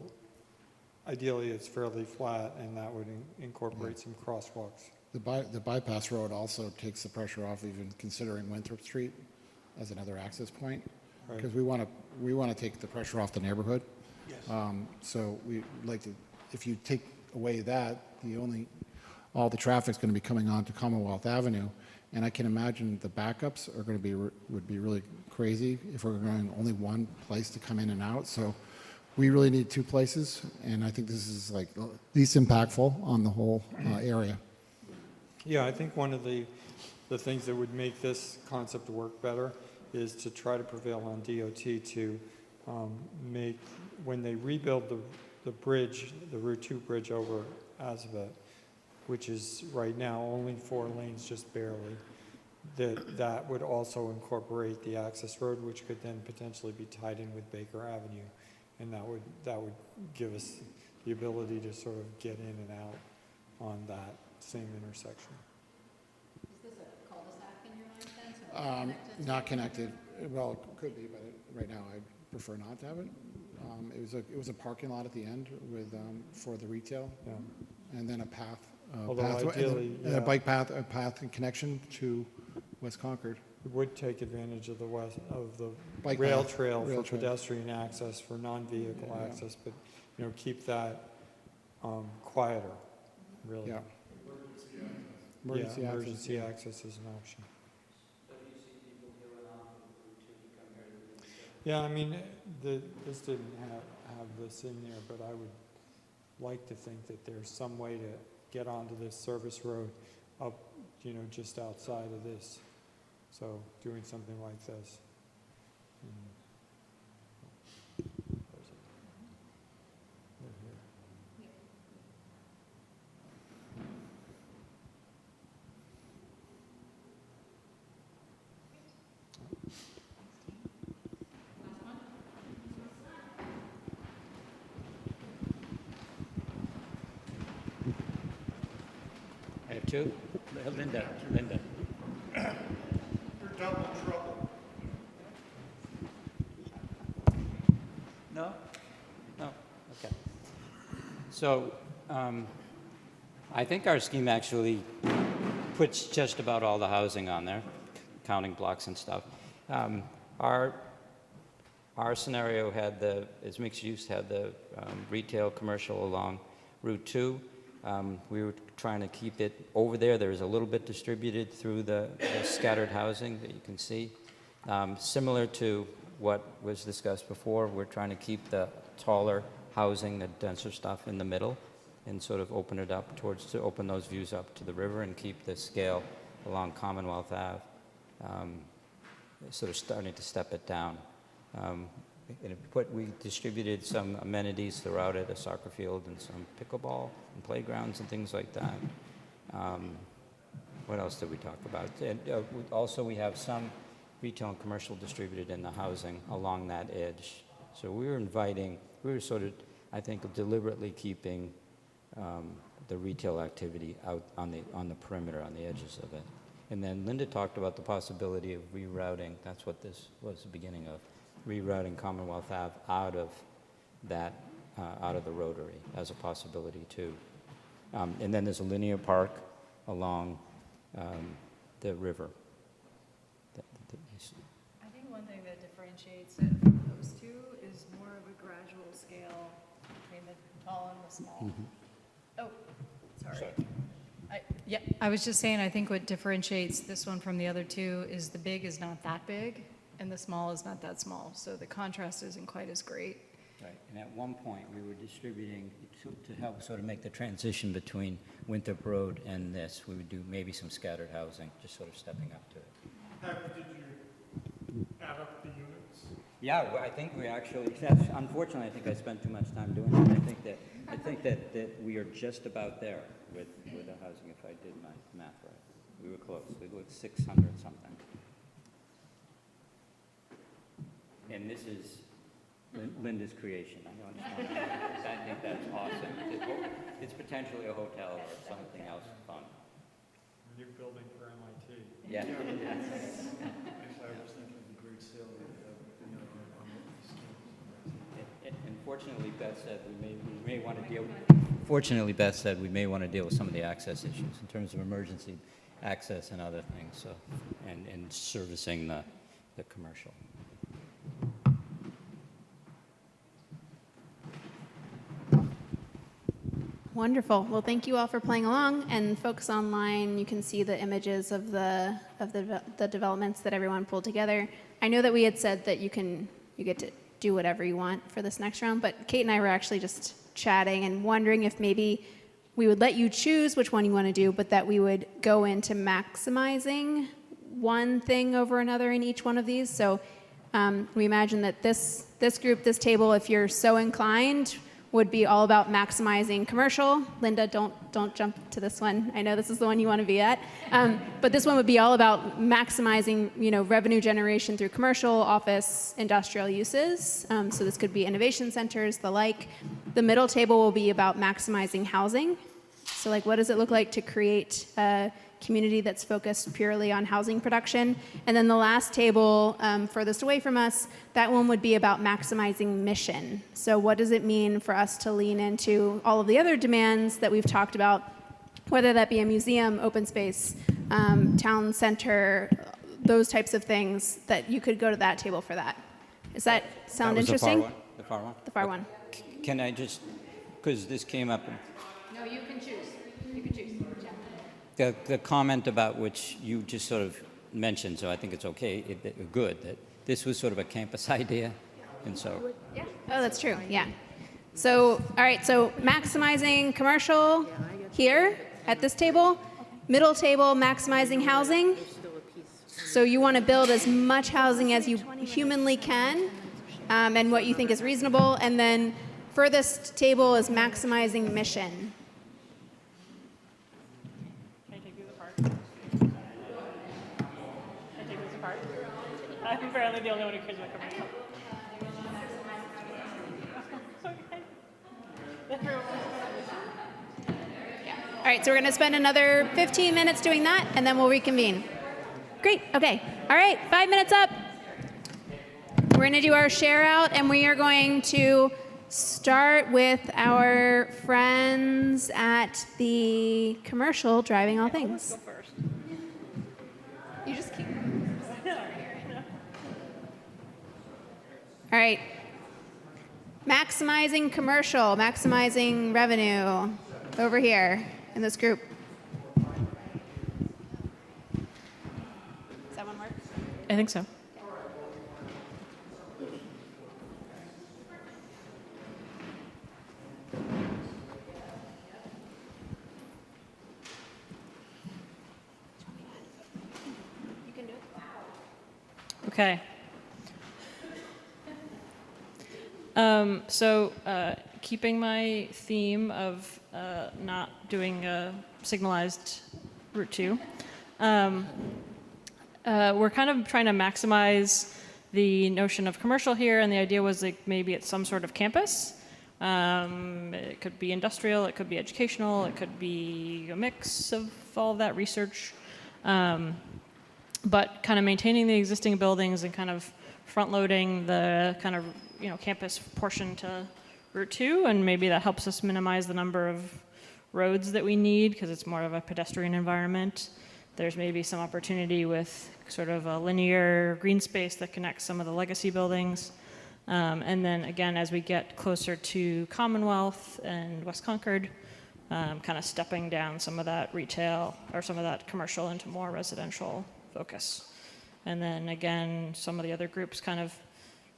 ideally, it's fairly flat, and that would incorporate some crosswalks. The bypass road also takes the pressure off even considering Winthrop Street as another access point, because we want to take the pressure off the neighborhood. Yes. So we like to, if you take away that, all the traffic's going to be coming onto Commonwealth Avenue, and I can imagine the backups are going to be would be really crazy if we're going only one place to come in and out. So we really need two places, and I think this is like least impactful on the whole area. Yeah, I think one of the things that would make this concept work better is to try to prevail on DOT to make, when they rebuild the bridge, the Route 2 bridge over Azabeth, which is right now only 4 lanes, just barely, that would also incorporate the access road, which could then potentially be tied in with Baker Avenue, and that would give us the ability to sort of get in and out on that same intersection. Is this a cul-de-sac in your mind then? So Not connected. Well, it could be, but right now I prefer not to have it. It was a parking lot at the end with for the retail, and then a path. Ideally, a bike path, a path and connection to West Concord. It would take advantage of the Bike rail path, trail rail for trail. pedestrian access, for non-vehicle access, but keep that quieter, really. Yeah. Emergency access is an option. Yeah, I mean, this didn't have this in there, but I would like to think that there's some way to get onto this service road up, just outside of this. So doing something like this. Where's it? They're here. I have two. Linda. You're double trouble. No? No, okay. So, I think our scheme actually puts just about all the housing on there, counting blocks and stuff. Our scenario had is mixed use, had the retail, commercial along Route 2. We were trying to keep it over there. There's a little bit distributed through the scattered housing that you can see. Similar to what was discussed before, we're trying to keep the taller housing, the denser stuff in the middle, and sort of open it up to open those views up to the river and keep the scale along Commonwealth Ave, sort of starting to step it down. We distributed some amenities throughout it, a soccer field and some pickleball and playgrounds and things like that. What else did we talk about? And, we have some retail and commercial distributed in the housing along that edge. So we were sort of, I think, deliberately keeping the retail activity out on the perimeter, on the edges of it. And then Linda talked about the possibility of rerouting. That's what this was the beginning of. Rerouting Commonwealth Ave out of the Rotary as a possibility too. And then there's a linear park along the river. I think one thing that differentiates it from those two is more of a gradual scale between the tall and the small. Oh, sorry. I was just saying, I think what differentiates this one from the other two is the big is not that big and the small is not that small. So the contrast isn't quite as great. Right, and at one point we were distributing to help sort of make the transition between Winthrop Road and this. We would do maybe some scattered housing, just sort of stepping up to it. Did you add up the units? Yeah, well, I think we actually. Unfortunately, I think I spent too much time doing it. I think that we are just about there with the housing. If I did my math right, we were close. We were 600 something. And this is Linda's creation. I think that's awesome. It's potentially a hotel or something else fun. A new building for MIT. Yeah. I was thinking of the great sale that we have, on these campus. And fortunately, Beth said we may want to deal. Fortunately, Beth said we may want to deal with some of the access issues in terms of emergency access and other things. So, and servicing the commercial. Wonderful. Well, thank you all for playing along. And folks online, you can see the images of the developments that everyone pulled together. I know that we had said that you get to do whatever you want for this next round, but Kate and I were actually just chatting and wondering if maybe we would let you choose which one you want to do, but that we would go into maximizing one thing over another in each one of these. So we imagine that this group, this table, if you're so inclined, would be all about maximizing commercial. Linda, don't jump to this one. I know this is the one you want to be at. But this one would be all about maximizing, revenue generation through commercial, office, industrial uses. So this could be innovation centers, the like. The middle table will be about maximizing housing. So what does it look like to create a community that's focused purely on housing production? And then the last table, furthest away from us, that one would be about maximizing mission. So what does it mean for us to lean into all of the other demands that we've talked about, whether that be a museum, open space, town center, those types of things, that you could go to that table for that. Does that sound interesting? The far one? The far one. Can I just, because this came up. No, you can choose. You can choose. The comment about which you just sort of mentioned, so I think it's okay, good, that this was sort of a campus idea, and so. Oh, that's true, yeah. So, all right, so maximizing commercial here at this table, middle table, maximizing housing. So you want to build as much housing as you humanly can, and what you think is reasonable, and then furthest table is maximizing mission. Can I take these apart? Can I take these apart? I'm apparently the only one who cares about commercial. All right, so we're going to spend another 15 minutes doing that, and then we'll reconvene. Great, okay. All right, 5 minutes up. We're going to do our share out, and we are going to start with our friends at the commercial Driving All Things. You just keep. All right. Maximizing commercial, maximizing revenue over here in this group. Does that one work? I think so. Okay. Keeping my theme of not doing a signalized Route 2, we're kind of trying to maximize the notion of commercial here, and the idea was like maybe it's some sort of campus. It could be industrial, it could be educational, it could be a mix of all of that research. But kind of maintaining the existing buildings and kind of front-loading the kind of, campus portion to Route 2, and maybe that helps us minimize the number of roads that we need because it's more of a pedestrian environment. There's maybe some opportunity with sort of a linear green space that connects some of the legacy buildings. And then again, as we get closer to Commonwealth and West Concord, kind of stepping down some of that retail or some of that commercial into more residential focus. And then again, some of the other groups kind of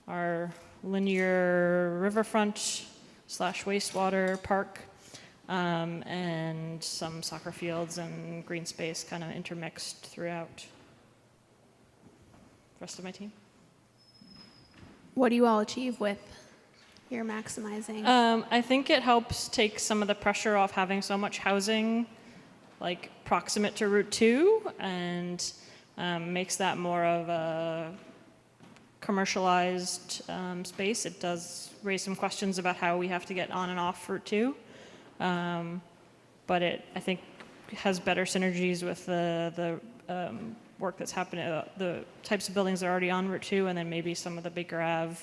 are linear riverfront / wastewater park, and some soccer fields and green space kind of intermixed throughout. Rest of my team. What do you all achieve with your maximizing? I think it helps take some of the pressure off having so much housing like proximate to Route 2 and makes that more of a commercialized space. It does raise some questions about how we have to get on and off Route 2, but it, I think, has better synergies with the work that's happening, the types of buildings that are already on Route 2, and then maybe some of the Baker Ave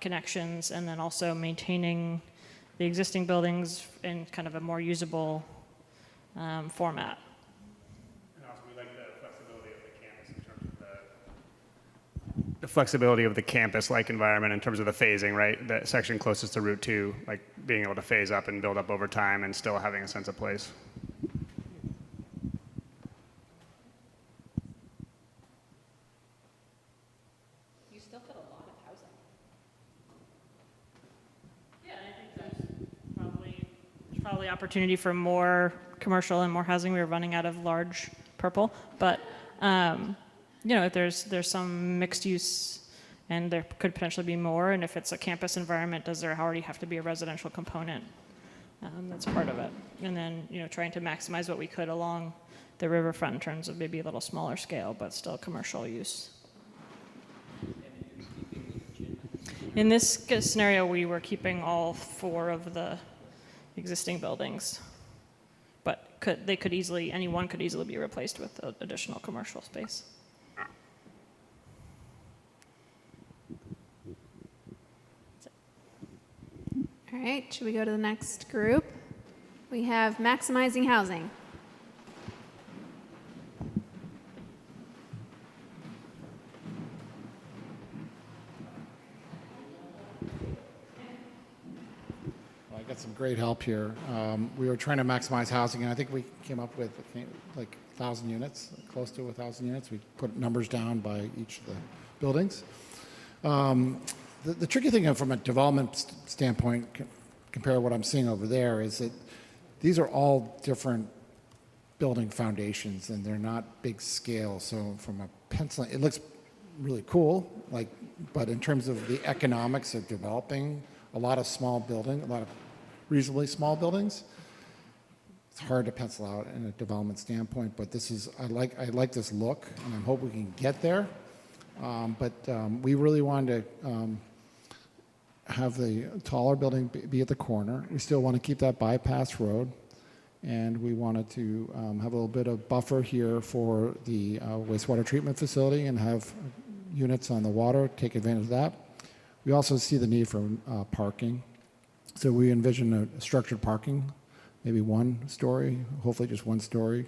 connections, and then also maintaining the existing buildings in kind of a more usable format. The flexibility of the campus-like environment in terms of the phasing, right? That section closest to Route 2, like being able to phase up and build up over time and still having a sense of place. You still fit a lot of housing. Yeah, I think there's probably opportunity for more commercial and more housing. We were running out of large purple, but if there's some mixed use, and there could potentially be more. And if it's a campus environment, does there already have to be a residential component? That's part of it. And then trying to maximize what we could along the riverfront in terms of maybe a little smaller scale, but still commercial use. In this scenario, we were keeping all 4 of the existing buildings, but any one could easily be replaced with additional commercial space. All right, should we go to the next group? We have maximizing housing. Well, I got some great help here. We were trying to maximize housing, and I think we came up with like 1,000 units, close to 1,000 units. We put numbers down by each of the buildings. The tricky thing from a development standpoint, compared to what I'm seeing over there, is that these are all different building foundations, and they're not big scale. So from a penciling, it looks really cool, but in terms of the economics of developing a lot of reasonably small buildings, it's hard to pencil out in a development standpoint. But I like this look, and I hope we can get there. But we really wanted to have the taller building be at the corner. We still want to keep that bypass road, and we wanted to have a little bit of buffer here for the wastewater treatment facility and have units on the water, take advantage of that. We also see the need for parking. So we envision a structured parking, maybe one story, hopefully just one story,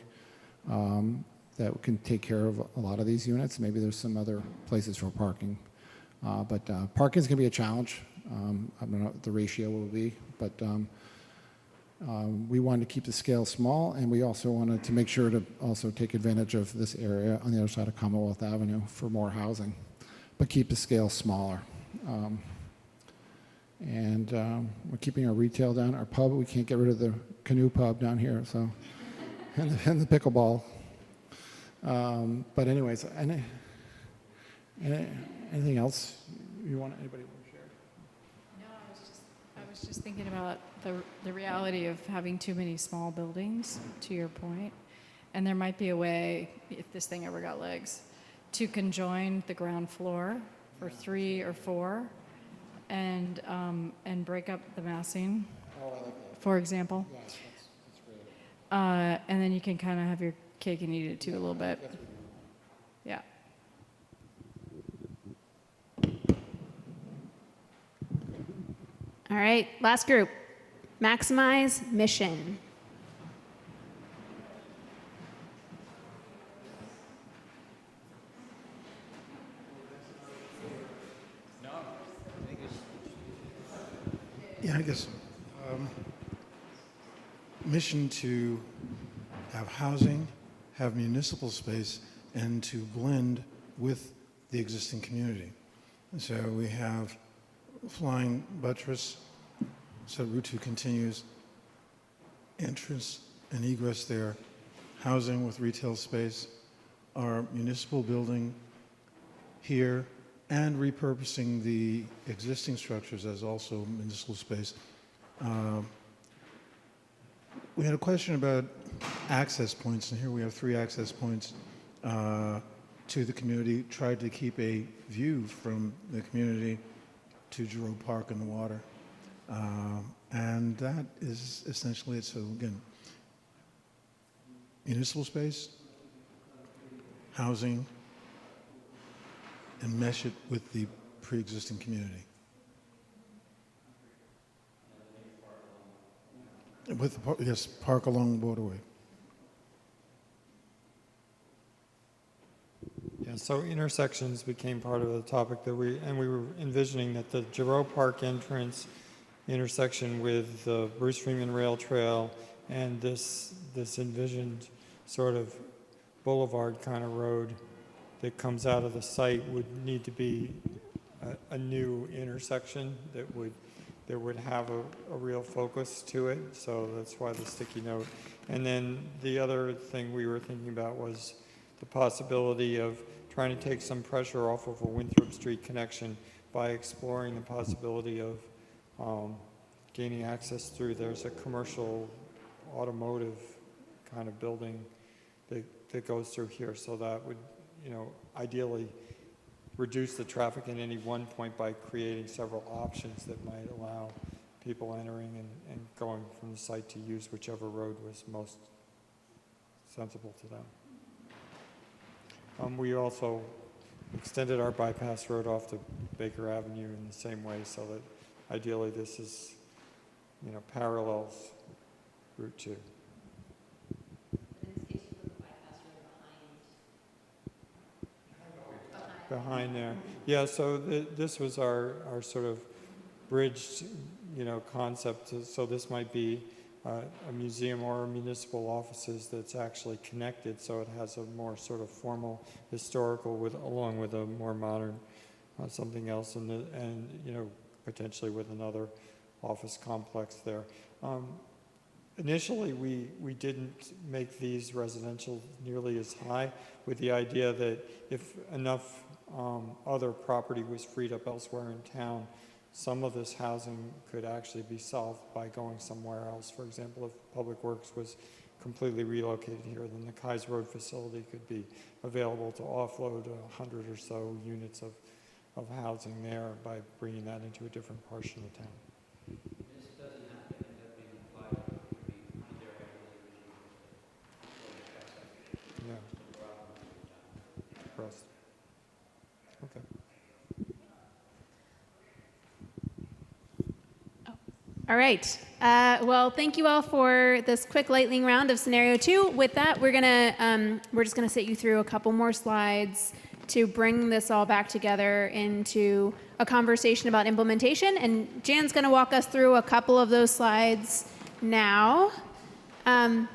that can take care of a lot of these units. Maybe there's some other places for parking. But parking is going to be a challenge. I don't know what the ratio will be, but we wanted to keep the scale small, and we also wanted to make sure to also take advantage of this area on the other side of Commonwealth Avenue for more housing, but keep the scale smaller. We're keeping our retail down. Our pub, we can't get rid of the canoe pub down here, so and the pickleball. But anyways, anything else anybody want to share? No, I was just thinking about the reality of having too many small buildings, to your point. And there might be a way, if this thing ever got legs, to conjoin the ground floor for 3 or 4 and break up the massing, for example. Yes, that's great. And then you can kind of have your cake and eat it too a little bit. Yeah. All right, last group. Maximize mission. Yeah, I guess mission to have housing, have municipal space, and to blend with the existing community. And so we have flying buttress, so Route 2 continues, entrance and egress there, housing with retail space, our municipal building here, and repurposing the existing structures as also municipal space. We had a question about access points, and here we have 3 access points to the community. Tried to keep a view from the community to Giroux Park and the water. And that is essentially it. So again, municipal space, housing, and mesh it with the pre-existing community. With the park, yes, park along the waterway. Yeah, so intersections became part of the topic that we were envisioning that the Giroux Park entrance intersection with the Bruce Freeman Rail Trail and this envisioned sort of boulevard kind of road that comes out of the site would need to be a new intersection that would have a real focus to it. So that's why the sticky note. And then the other thing we were thinking about was the possibility of trying to take some pressure off of a Winthrop Street connection by exploring the possibility of gaining access through. There's a commercial automotive kind of building that goes through here. So that would, ideally reduce the traffic in any one point by creating several options that might allow people entering and going from the site to use whichever road was most sensible to them. We also extended our bypass road off to Baker Avenue in the same way so that ideally this is, parallels Route 2. Behind there. Yeah, so this was our sort of bridged, concept. So this might be a museum or municipal offices that's actually connected, so it has a more sort of formal historical along with a more modern something else, and you know, potentially with another office complex there. Initially, we didn't make these residential nearly as high, with the idea that if enough other property was freed up elsewhere in town, some of this housing could actually be solved by going somewhere else. For example, if Public Works was completely relocated here, then the Kais Road facility could be available to offload 100 or so units of housing there by bringing that into a different portion of town. This doesn't have to end up being applied, it could be there Yeah. Trust. Okay. All right. Well, thank you all for this quick lightning round of scenario 2. With that, we're just gonna sit you through a couple more slides to bring this all back together into a conversation about implementation. And Jan's gonna walk us through a couple of those slides now. And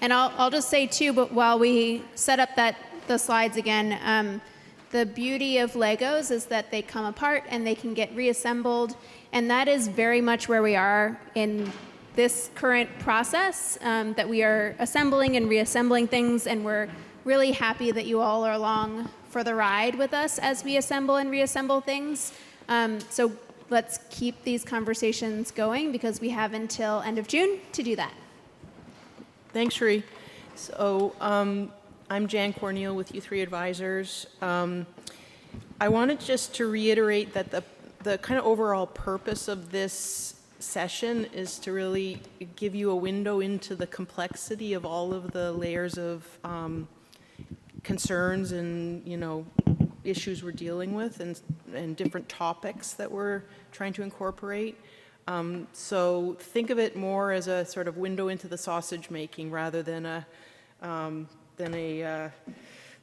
I'll just say too, but while we set up the slides again, the beauty of Legos is that they come apart and they can get reassembled, and that is very much where we are in this current process, that we are assembling and reassembling things, and we're really happy that you all are along for the ride with us as we assemble and reassemble things. So let's keep these conversations going because we have until end of June to do that. Thanks, Sheree. So I'm Jan Corneal with U3 Advisors. I wanted just to reiterate that the kind of overall purpose of this session is to really give you a window into the complexity of all of the layers of concerns and, you know, issues we're dealing with and different topics that we're trying to incorporate. So think of it more as a sort of window into the sausage making rather than a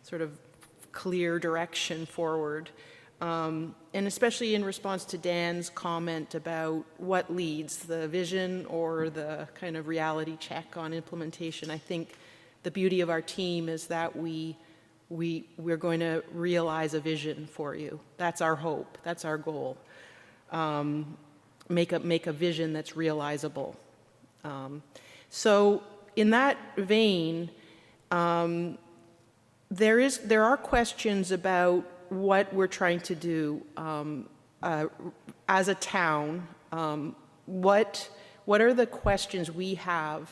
sort of clear direction forward. And especially in response to Dan's comment about what leads, the vision or the kind of reality check on implementation, I think the beauty of our team is that we're going to realize a vision for you. That's our hope. That's our goal. Make a vision that's realizable. So in that vein, there are questions about what we're trying to do as a town. What are the questions we have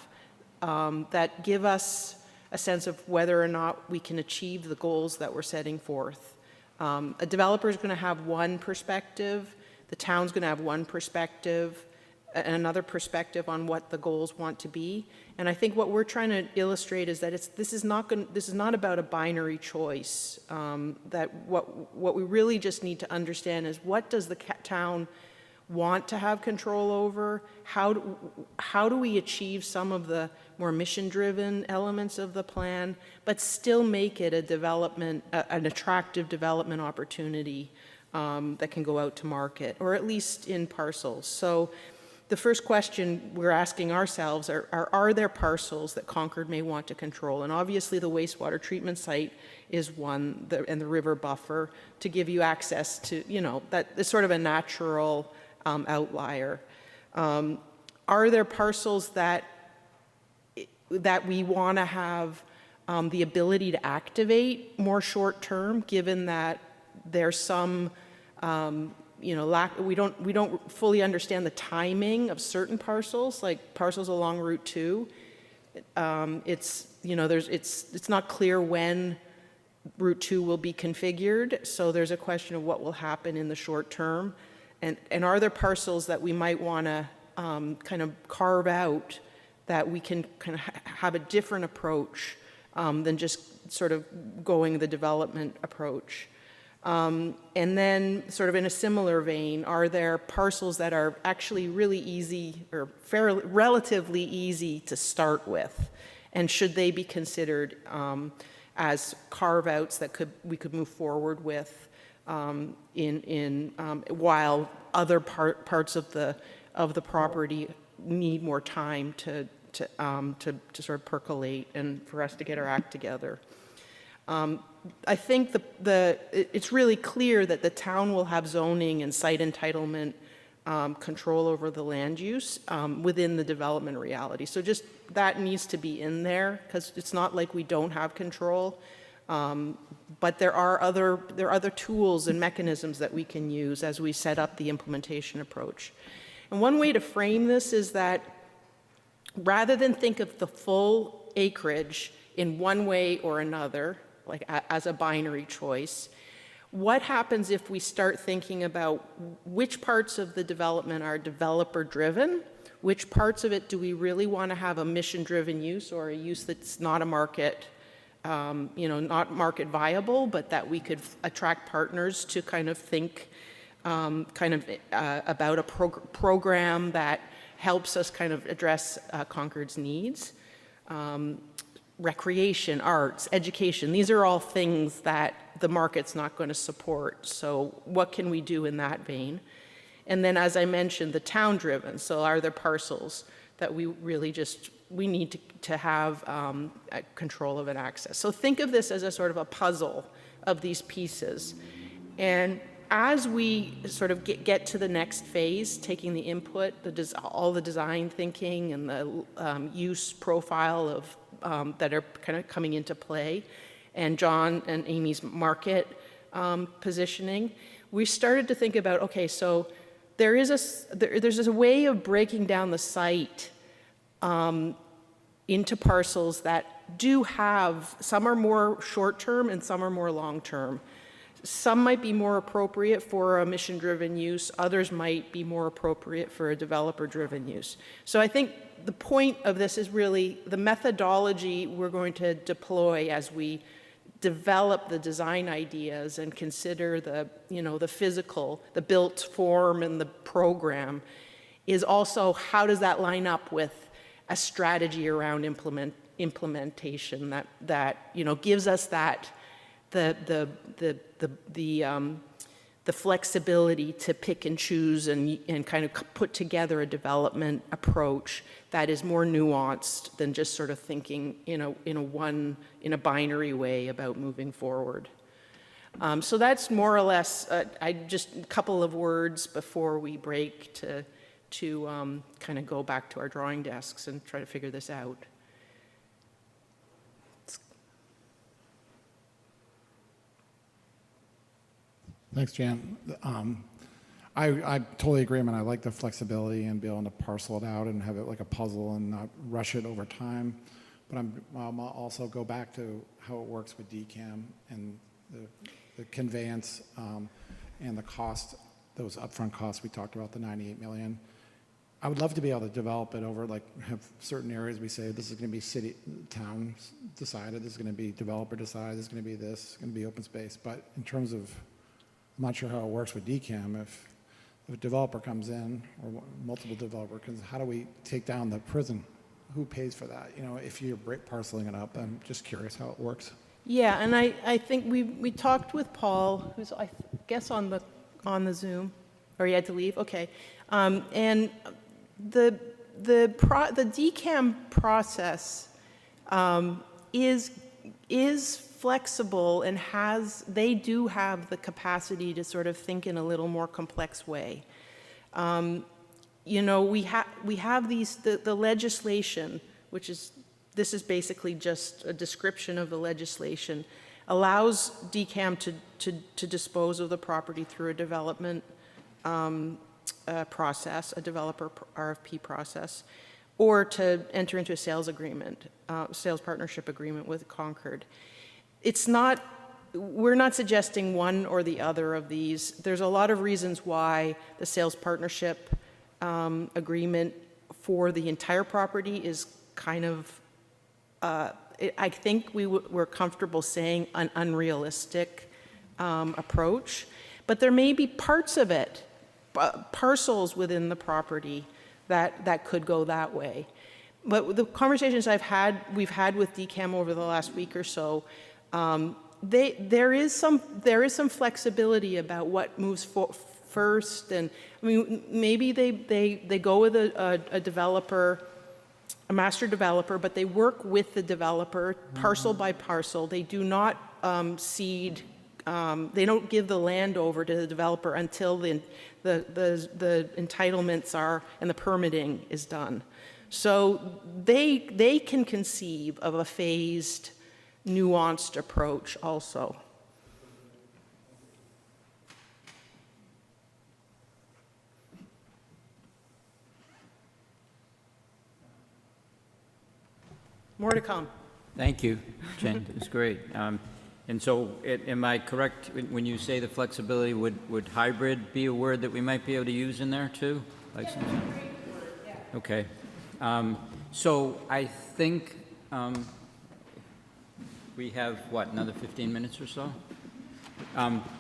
that give us a sense of whether or not we can achieve the goals that we're setting forth? A developer is going to have one perspective, the town's going to have one perspective, and another perspective on what the goals want to be. And I think what we're trying to illustrate is that this is not about a binary choice. That what we really just need to understand is, what does the town want to have control over? How do we achieve some of the more mission-driven elements of the plan, but still make it an attractive development opportunity that can go out to market, or at least in parcels. So the first question we're asking ourselves are there parcels that Concord may want to control? And obviously the wastewater treatment site is one, and the river buffer, to give you access to, you know, that is sort of a natural outlier. Are there parcels that we want to have the ability to activate more short term, given that there's some we don't fully understand the timing of certain parcels, like parcels along Route 2. It's not clear when Route 2 will be configured, so there's a question of what will happen in the short term. And are there parcels that we might want to kind of carve out that we can kind of have a different approach than just sort of going the development approach? And then sort of in a similar vein, are there parcels that are actually really easy or relatively easy to start with? And should they be considered as carve-outs that we could move forward with while other parts of the of the property need more time to sort of percolate and for us to get our act together. I think it's really clear that the town will have zoning and site entitlement control over the land use within the development reality. So just that needs to be in there, because it's not like we don't have control. But there are other tools and mechanisms that we can use as we set up the implementation approach. And one way to frame this is that rather than think of the full acreage in one way or another, like as a binary choice, what happens if we start thinking about which parts of the development are developer-driven, which parts of it do we really want to have a mission-driven use or a use that's not a market, not market viable, but that we could attract partners to kind of think about a program that helps us kind of address Concord's needs. Recreation, arts, education, these are all things that the market's not going to support. So what can we do in that vein? And then, as I mentioned, the town-driven. So are there parcels that we really we need to have control of and access? So think of this as a sort of a puzzle of these pieces. And as we sort of get to the next phase, taking the input, all the design thinking and the use profile of that are kind of coming into play, and John and Amy's market positioning, we started to think about, okay, so there's a way of breaking down the site into parcels that do have, some are more short-term and some are more long-term. Some might be more appropriate for a mission-driven use, others might be more appropriate for a developer-driven use. So I think the point of this is really the methodology we're going to deploy as we develop the design ideas and consider the physical, the built form and the program, is also how does that line up with a strategy around implementation that gives us that the flexibility to pick and choose and kind of put together a development approach that is more nuanced than just sort of thinking in a binary way about moving forward. So that's more or less just a couple of words before we break to kind of go back to our drawing desks and try to figure this out. Thanks, Jan. I totally agree. I like the flexibility and be able to parcel it out and have it like a puzzle and not rush it over time. But I'll also go back to how it works with DCAM and the conveyance and the cost, those upfront costs we talked about, the $98 million. I would love to be able to develop it over, have certain areas we say this is going to be city, town decided, this is going to be developer decided, this is going to be this, it's going to be open space. But in terms of, I'm not sure how it works with DCAM. If a developer comes in, or multiple developers, how do we take down the prison? Who pays for that? If you're parceling it up, I'm just curious how it works. Yeah, and I think we talked with Paul, who's I guess on the Zoom, or he had to leave. Okay, and the DCAM process is flexible and they do have the capacity to sort of think in a little more complex way. We have the legislation, which this is basically just a description of the legislation, allows DCAM to dispose of the property through a development process, a developer RFP process, or to enter into a sales partnership agreement with Concord. We're not suggesting one or the other of these. There's a lot of reasons why the sales partnership agreement for the entire property is kind of, I think we're comfortable saying an unrealistic approach, but there may be parts of it, parcels within the property that could go that way. But the conversations we've had with DCAM over the last week or so, there is some flexibility about what moves first, and, I mean, maybe they go with a developer, a master developer, but they work with the developer parcel by parcel. They do not cede, they don't give the land over to the developer until the entitlements are, and the permitting is done. So they can conceive of a phased, nuanced approach also. More to come. Thank you, Jen, it was great. And so, am I correct when you say the flexibility, would hybrid be a word that we might be able to use in there too? Like okay. So I think we have, what, another 15 minutes or so?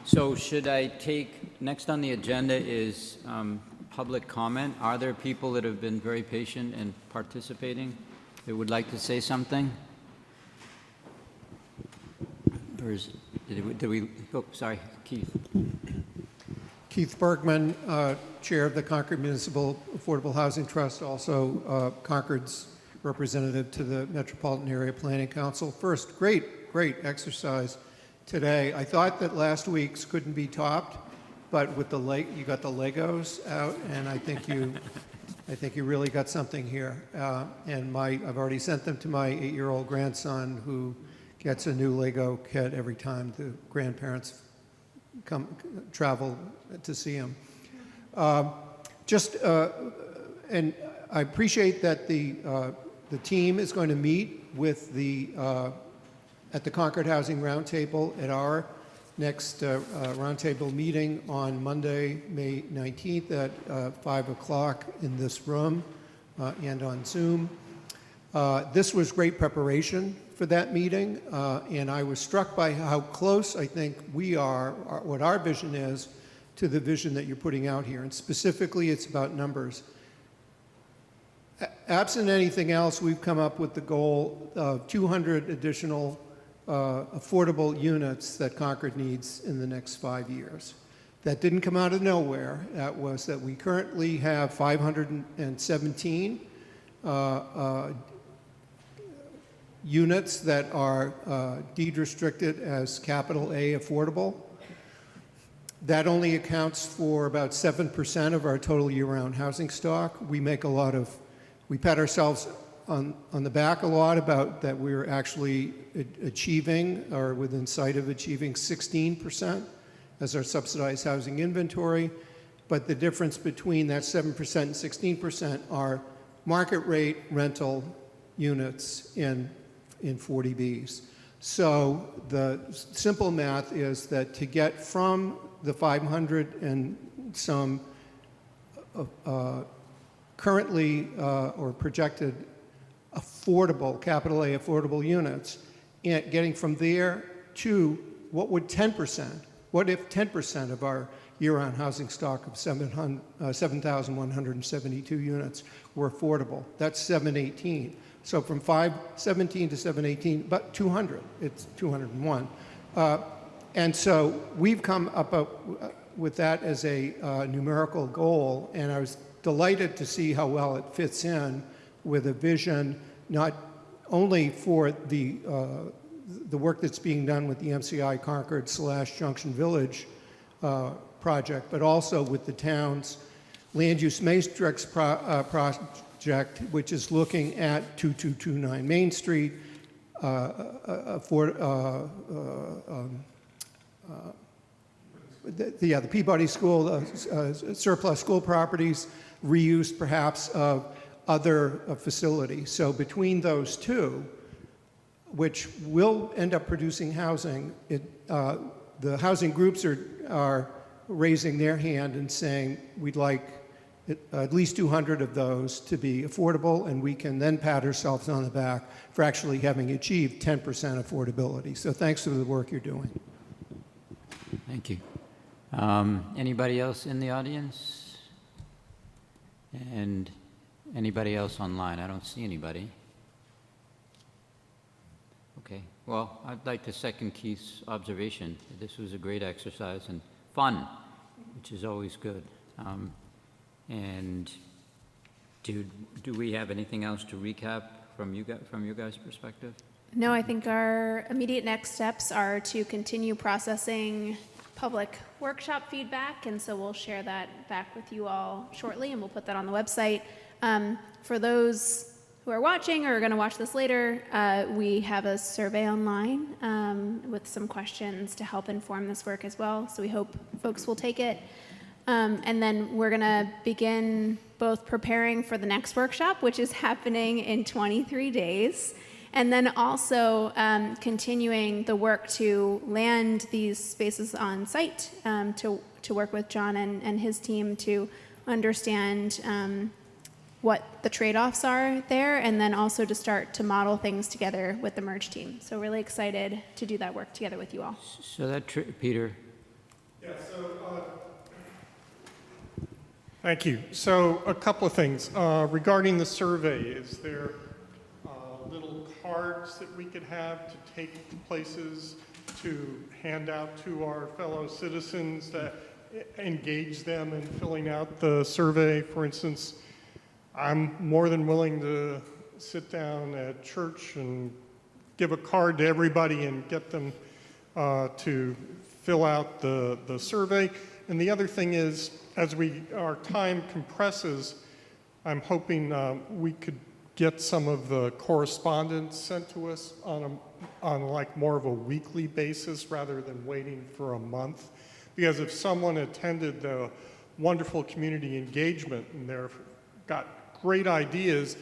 So should I take, next on the agenda is public comment. Are there people that have been very patient in participating that would like to say something? Or did we, oh, sorry, Keith. Keith Bergman, Chair of the Concord Municipal Affordable Housing Trust, also Concord's representative to the Metropolitan Area Planning Council. First, great exercise today. I thought that last week's couldn't be topped, but with the you got the Legos out, and I think you really got something here. And I've already sent them to my 8-year-old grandson, who gets a new Lego kit every time the grandparents travel to see him. And I appreciate that the team is going to meet with at the Concord Housing Roundtable at our next roundtable meeting on Monday, May 19th at 5 o'clock in this room and on Zoom. This was great preparation for that meeting, and I was struck by how close I think we are, what our vision is, to the vision that you're putting out here. And specifically, it's about numbers. Absent anything else, we've come up with the goal of 200 additional affordable units that Concord needs in the next 5 years. That didn't come out of nowhere. That was that we currently have 517 units that are deed restricted as capital A affordable. That only accounts for about 7% of our total year-round housing stock. We pat ourselves on the back a lot about that we're actually achieving, or within sight of achieving, 16% as our subsidized housing inventory. But the difference between that 7% and 16% are market rate rental units in 40Bs. So the simple math is that to get from the 500 and some currently or projected affordable, capital A affordable units, and getting from there to what would 10%, what if 10% of our year-round housing stock of 7,172 units were affordable? That's 718. So from 517 to 718, about 200. It's 201. And so we've come up with that as a numerical goal, and I was delighted to see how well it fits in with a vision not only for the work that's being done with the MCI Concord / Junction Village project, but also with the town's land use matrix project, which is looking at 2229 Main Street, the Peabody School, surplus school properties, reuse perhaps of other facilities. So between those two, which will end up producing housing, the housing groups are raising their hand and saying, we'd like at least 200 of those to be affordable, and we can then pat ourselves on the back for actually having achieved 10% affordability. So thanks for the work you're doing. Thank you. Anybody else in the audience? And anybody else online? I don't see anybody. Okay. Well, I'd like to second Keith's observation. This was a great exercise and fun. which is always good. And do we have anything else to recap from you guys' perspective? No, I think our immediate next steps are to continue processing public workshop feedback, and so we'll share that back with you all shortly, and we'll put that on the website. For those who are watching or are going to watch this later, we have a survey online with some questions to help inform this work as well, so we hope folks will take it. And then we're going to begin both preparing for the next workshop, which is happening in 23 days, and then also continuing the work to land these spaces on site, to work with John and his team to understand what the trade-offs are there, and then also to start to model things together with the merge team. So really excited to do that work together with you all. So that, Peter? Yeah, so, thank you. So a couple of things. Regarding the survey, is there little cards that we could have to take to places to hand out to our fellow citizens that engage them in filling out the survey? For instance, I'm more than willing to sit down at church and give a card to everybody and get them to fill out the survey. And the other thing is, as our time compresses, I'm hoping we could get some of the correspondence sent to us on like more of a weekly basis rather than waiting for a month. Because if someone attended the wonderful community engagement and they've got great ideas,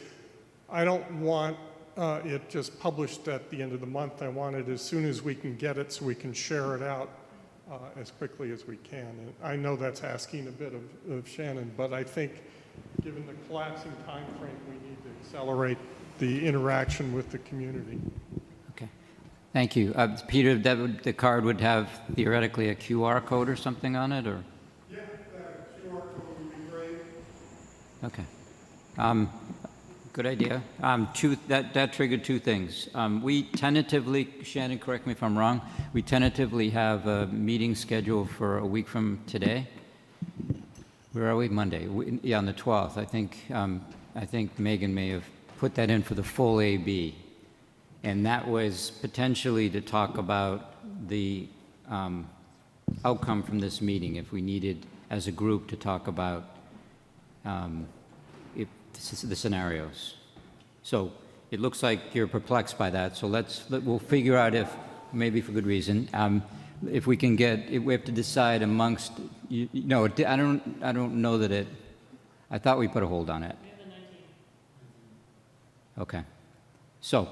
I don't want it just published at the end of the month. I want it as soon as we can get it so we can share it out as quickly as we can. And I know that's asking a bit of Shannon, but I think given the collapsing time frame, we need to accelerate the interaction with the community. Okay. Thank you. Peter, the card would have theoretically a QR code or something on it, or? Yeah, that QR code would be great. Okay. Good idea. That triggered two things. We tentatively, Shannon, correct me if I'm wrong, we tentatively have a meeting scheduled for a week from today. Where are we? Monday. Yeah, on the 12th. I think Megan may have put that in for the full AB. And that was potentially to talk about the outcome from this meeting, if we needed, as a group, to talk about the scenarios. So it looks like you're perplexed by that, so we'll figure out if, maybe for good reason, if we can we have to decide amongst, no, I don't know that I thought we put a hold on it. Okay. So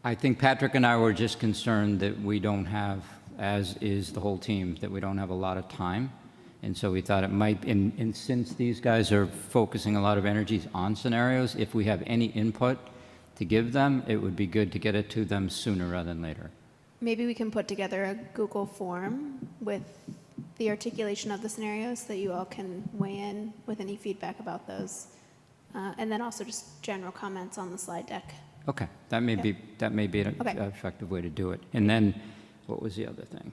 I think Patrick and I were just concerned that we don't have, as is the whole team, that we don't have a lot of time. And so we thought it might, and since these guys are focusing a lot of energies on scenarios, if we have any input to give them, it would be good to get it to them sooner rather than later. Maybe we can put together a Google form with the articulation of the scenarios so that you all can weigh in with any feedback about those. And then also just general comments on the slide deck. Okay, that may be an effective way to do it. And then, what was the other thing?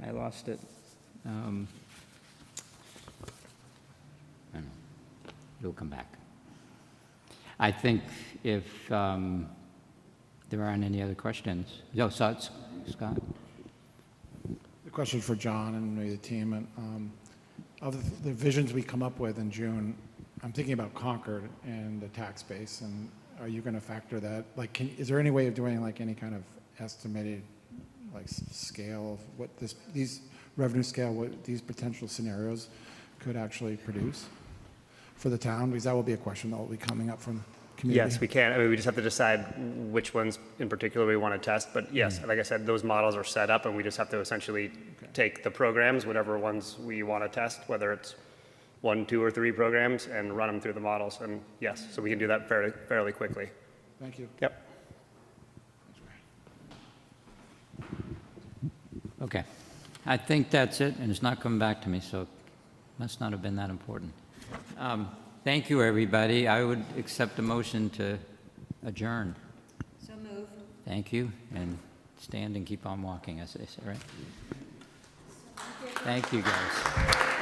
I lost it. I don't know. It'll come back. I think if there aren't any other questions. No, Scott? The question for John and maybe the team, and of the visions we come up with in June, I'm thinking about Concord and the tax base, and are you going to factor that? Like, is there any way of doing like any kind of estimated like scale of what these revenue scale, what these potential scenarios could actually produce for the town? Because that will be a question that will be coming up from community. Yes, we can. I mean, we just have to decide which ones in particular we want to test. But yes, like I said, those models are set up, and we just have to essentially take the programs, whatever ones we want to test, whether it's 1, 2, or 3 programs, and run them through the models. And yes, so we can do that fairly quickly. Thank you. Yep. Okay. I think that's it, and it's not coming back to me, so it must not have been that important. Thank you, everybody. I would accept a motion to adjourn. So moved. Thank you, and stand and keep on walking, as they say, right? Thank you, guys.